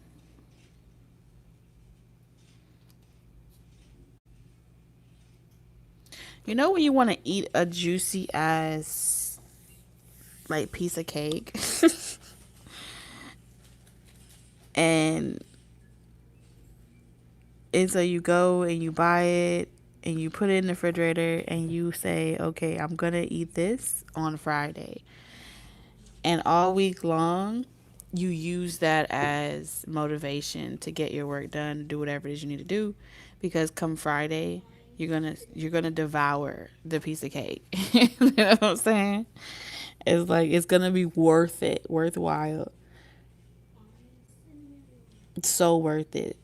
A: you know when you want to eat a juicy ass like piece of cake and so you go and you buy it and you put it in the refrigerator and you say, okay, I'm gonna eat this on Friday, and all week long you use that as motivation to get your work done, do whatever it is you need to do, because come Friday you're gonna devour the piece of cake. You know what I'm saying? It's like it's gonna be worth it, worthwhile. It's so worth it.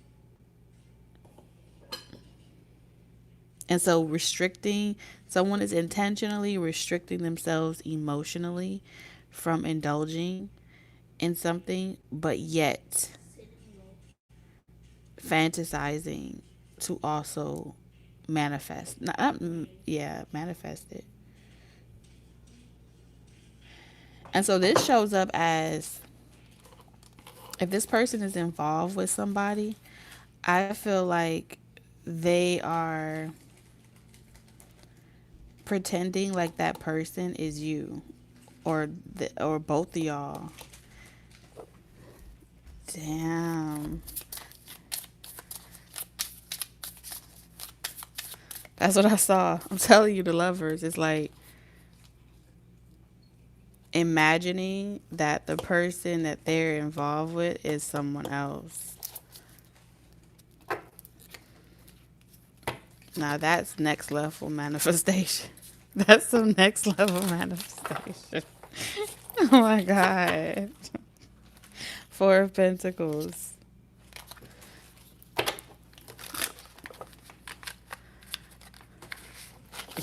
A: And so restricting, someone is intentionally restricting themselves emotionally from indulging in something, but yet fantasizing to also manifest. Yeah, manifest it. And so this shows up as, if this person is involved with somebody, I feel like they are pretending like that person is you, or both of y'all. Damn. That's what I saw. I'm telling you, the lovers. It's like imagining that the person that they're involved with is someone else. Now that's next level manifestation. That's some next level manifestation. Oh my God. Four of Pentacles.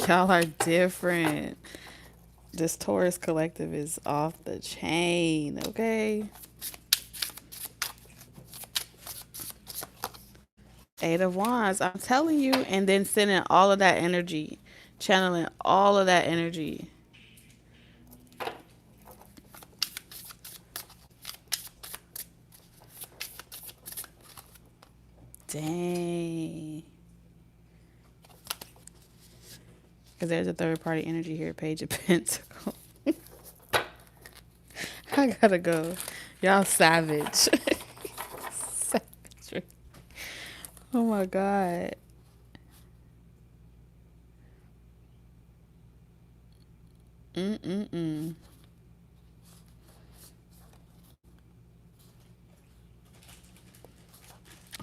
A: Y'all are different. This Taurus collective is off the chain, okay? Eight of Wands. I'm telling you, and then sending all of that energy, channeling all of that energy. Dang. Because there's a third party energy here, Page of Pentacles. I gotta go. Y'all savage. Savage. Oh my God. Mm-mm-mm.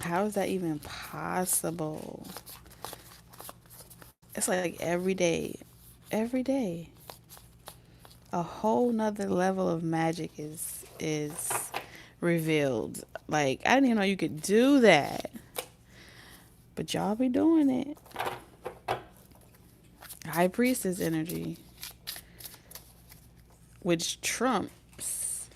A: How is that even possible? It's like every day. Every day. A whole nother level of magic is revealed. Like, I didn't even know you could do that. But y'all be doing it. High Priestess energy. Which trumps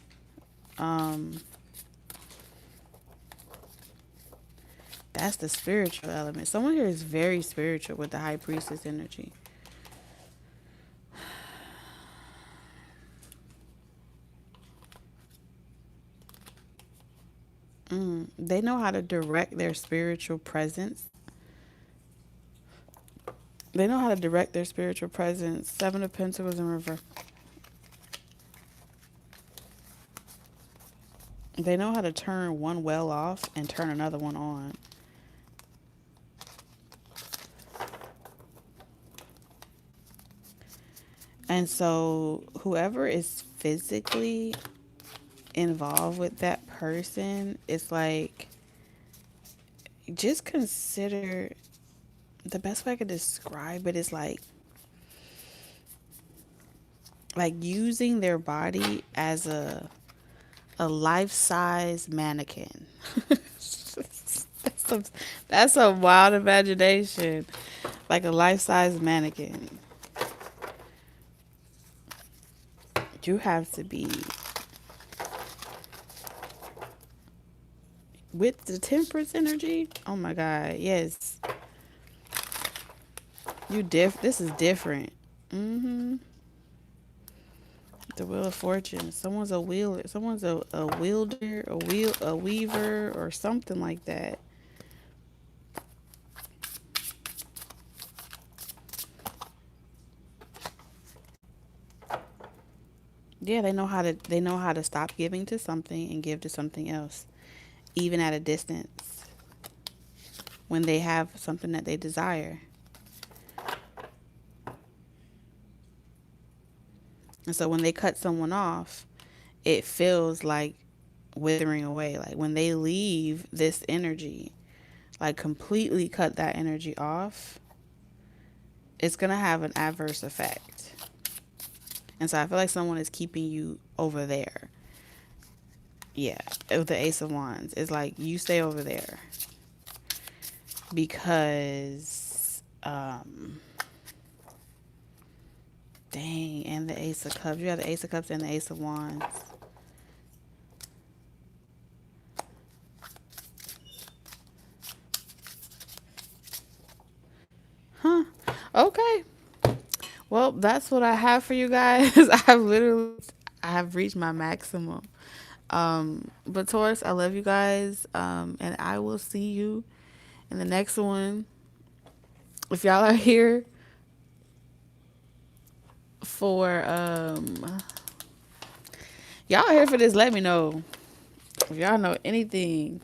A: that's the spiritual element. Someone here is very spiritual with the High Priestess energy. They know how to direct their spiritual presence. They know how to direct their spiritual presence. Seven of Pentacles in reverse. They know how to turn one well off and turn another one on. And so whoever is physically involved with that person, it's like, just consider, the best way I could describe it is like like using their body as a life-size mannequin. That's a, that's a wild imagination. Like a life-size mannequin. You have to be with the temperance energy. Oh my God, yes. This is different. Mm-hmm. The Wheel of Fortune. Someone's a wheeler. Someone's a wielder, a weaver, or something like that. Yeah, they know how to stop giving to something and give to something else, even at a distance, when they have something that they desire. And so when they cut someone off, it feels like withering away. Like when they leave this energy, like completely cut that energy off, it's going to have an adverse effect. And so I feel like someone is keeping you over there. Yeah, with the Ace of Wands. It's like you stay over there because dang, and the Ace of Cups. You have the Ace of Cups and the Ace of Wands. Huh. Okay. Well, that's what I have for you guys. I have reached my maximum. But Taurus, I love you guys. And I will see you in the next one. If y'all are here for y'all are here for this, let me know. If y'all know anything.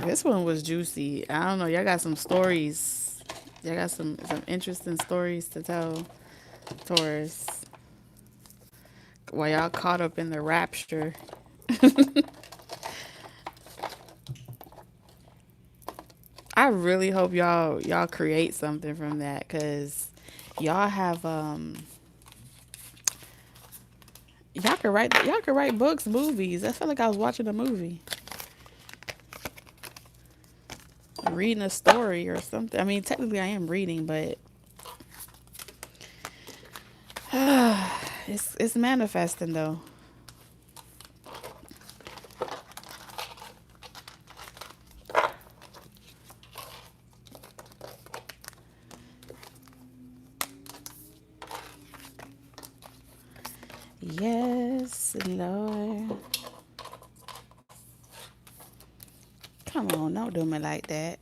A: This one was juicy. I don't know. Y'all got some stories. Y'all got some interesting stories to tell, Taurus. While y'all caught up in the rapture. I really hope y'all create something from that, cause y'all have y'all could write books, movies. I felt like I was watching a movie, reading a story or something. I mean, technically I am reading, but it's manifesting though. Yes, Lord. Come on, don't do me like that.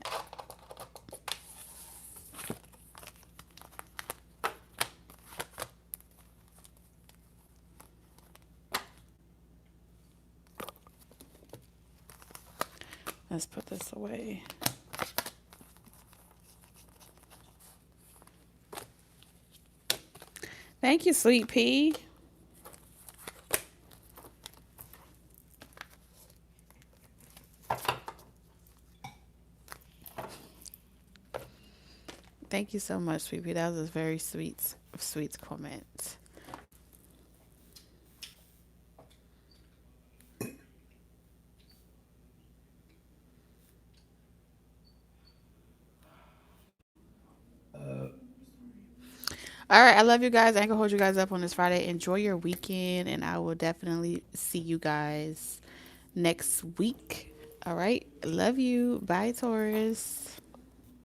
A: Let's put this away. Thank you, sweet pea. Thank you so much, sweet pea. That was a very sweet comment. All right, I love you guys. I ain't gonna hold you guys up on this Friday. Enjoy your weekend, and I will definitely see you guys next week. All right, love you. Bye, Taurus.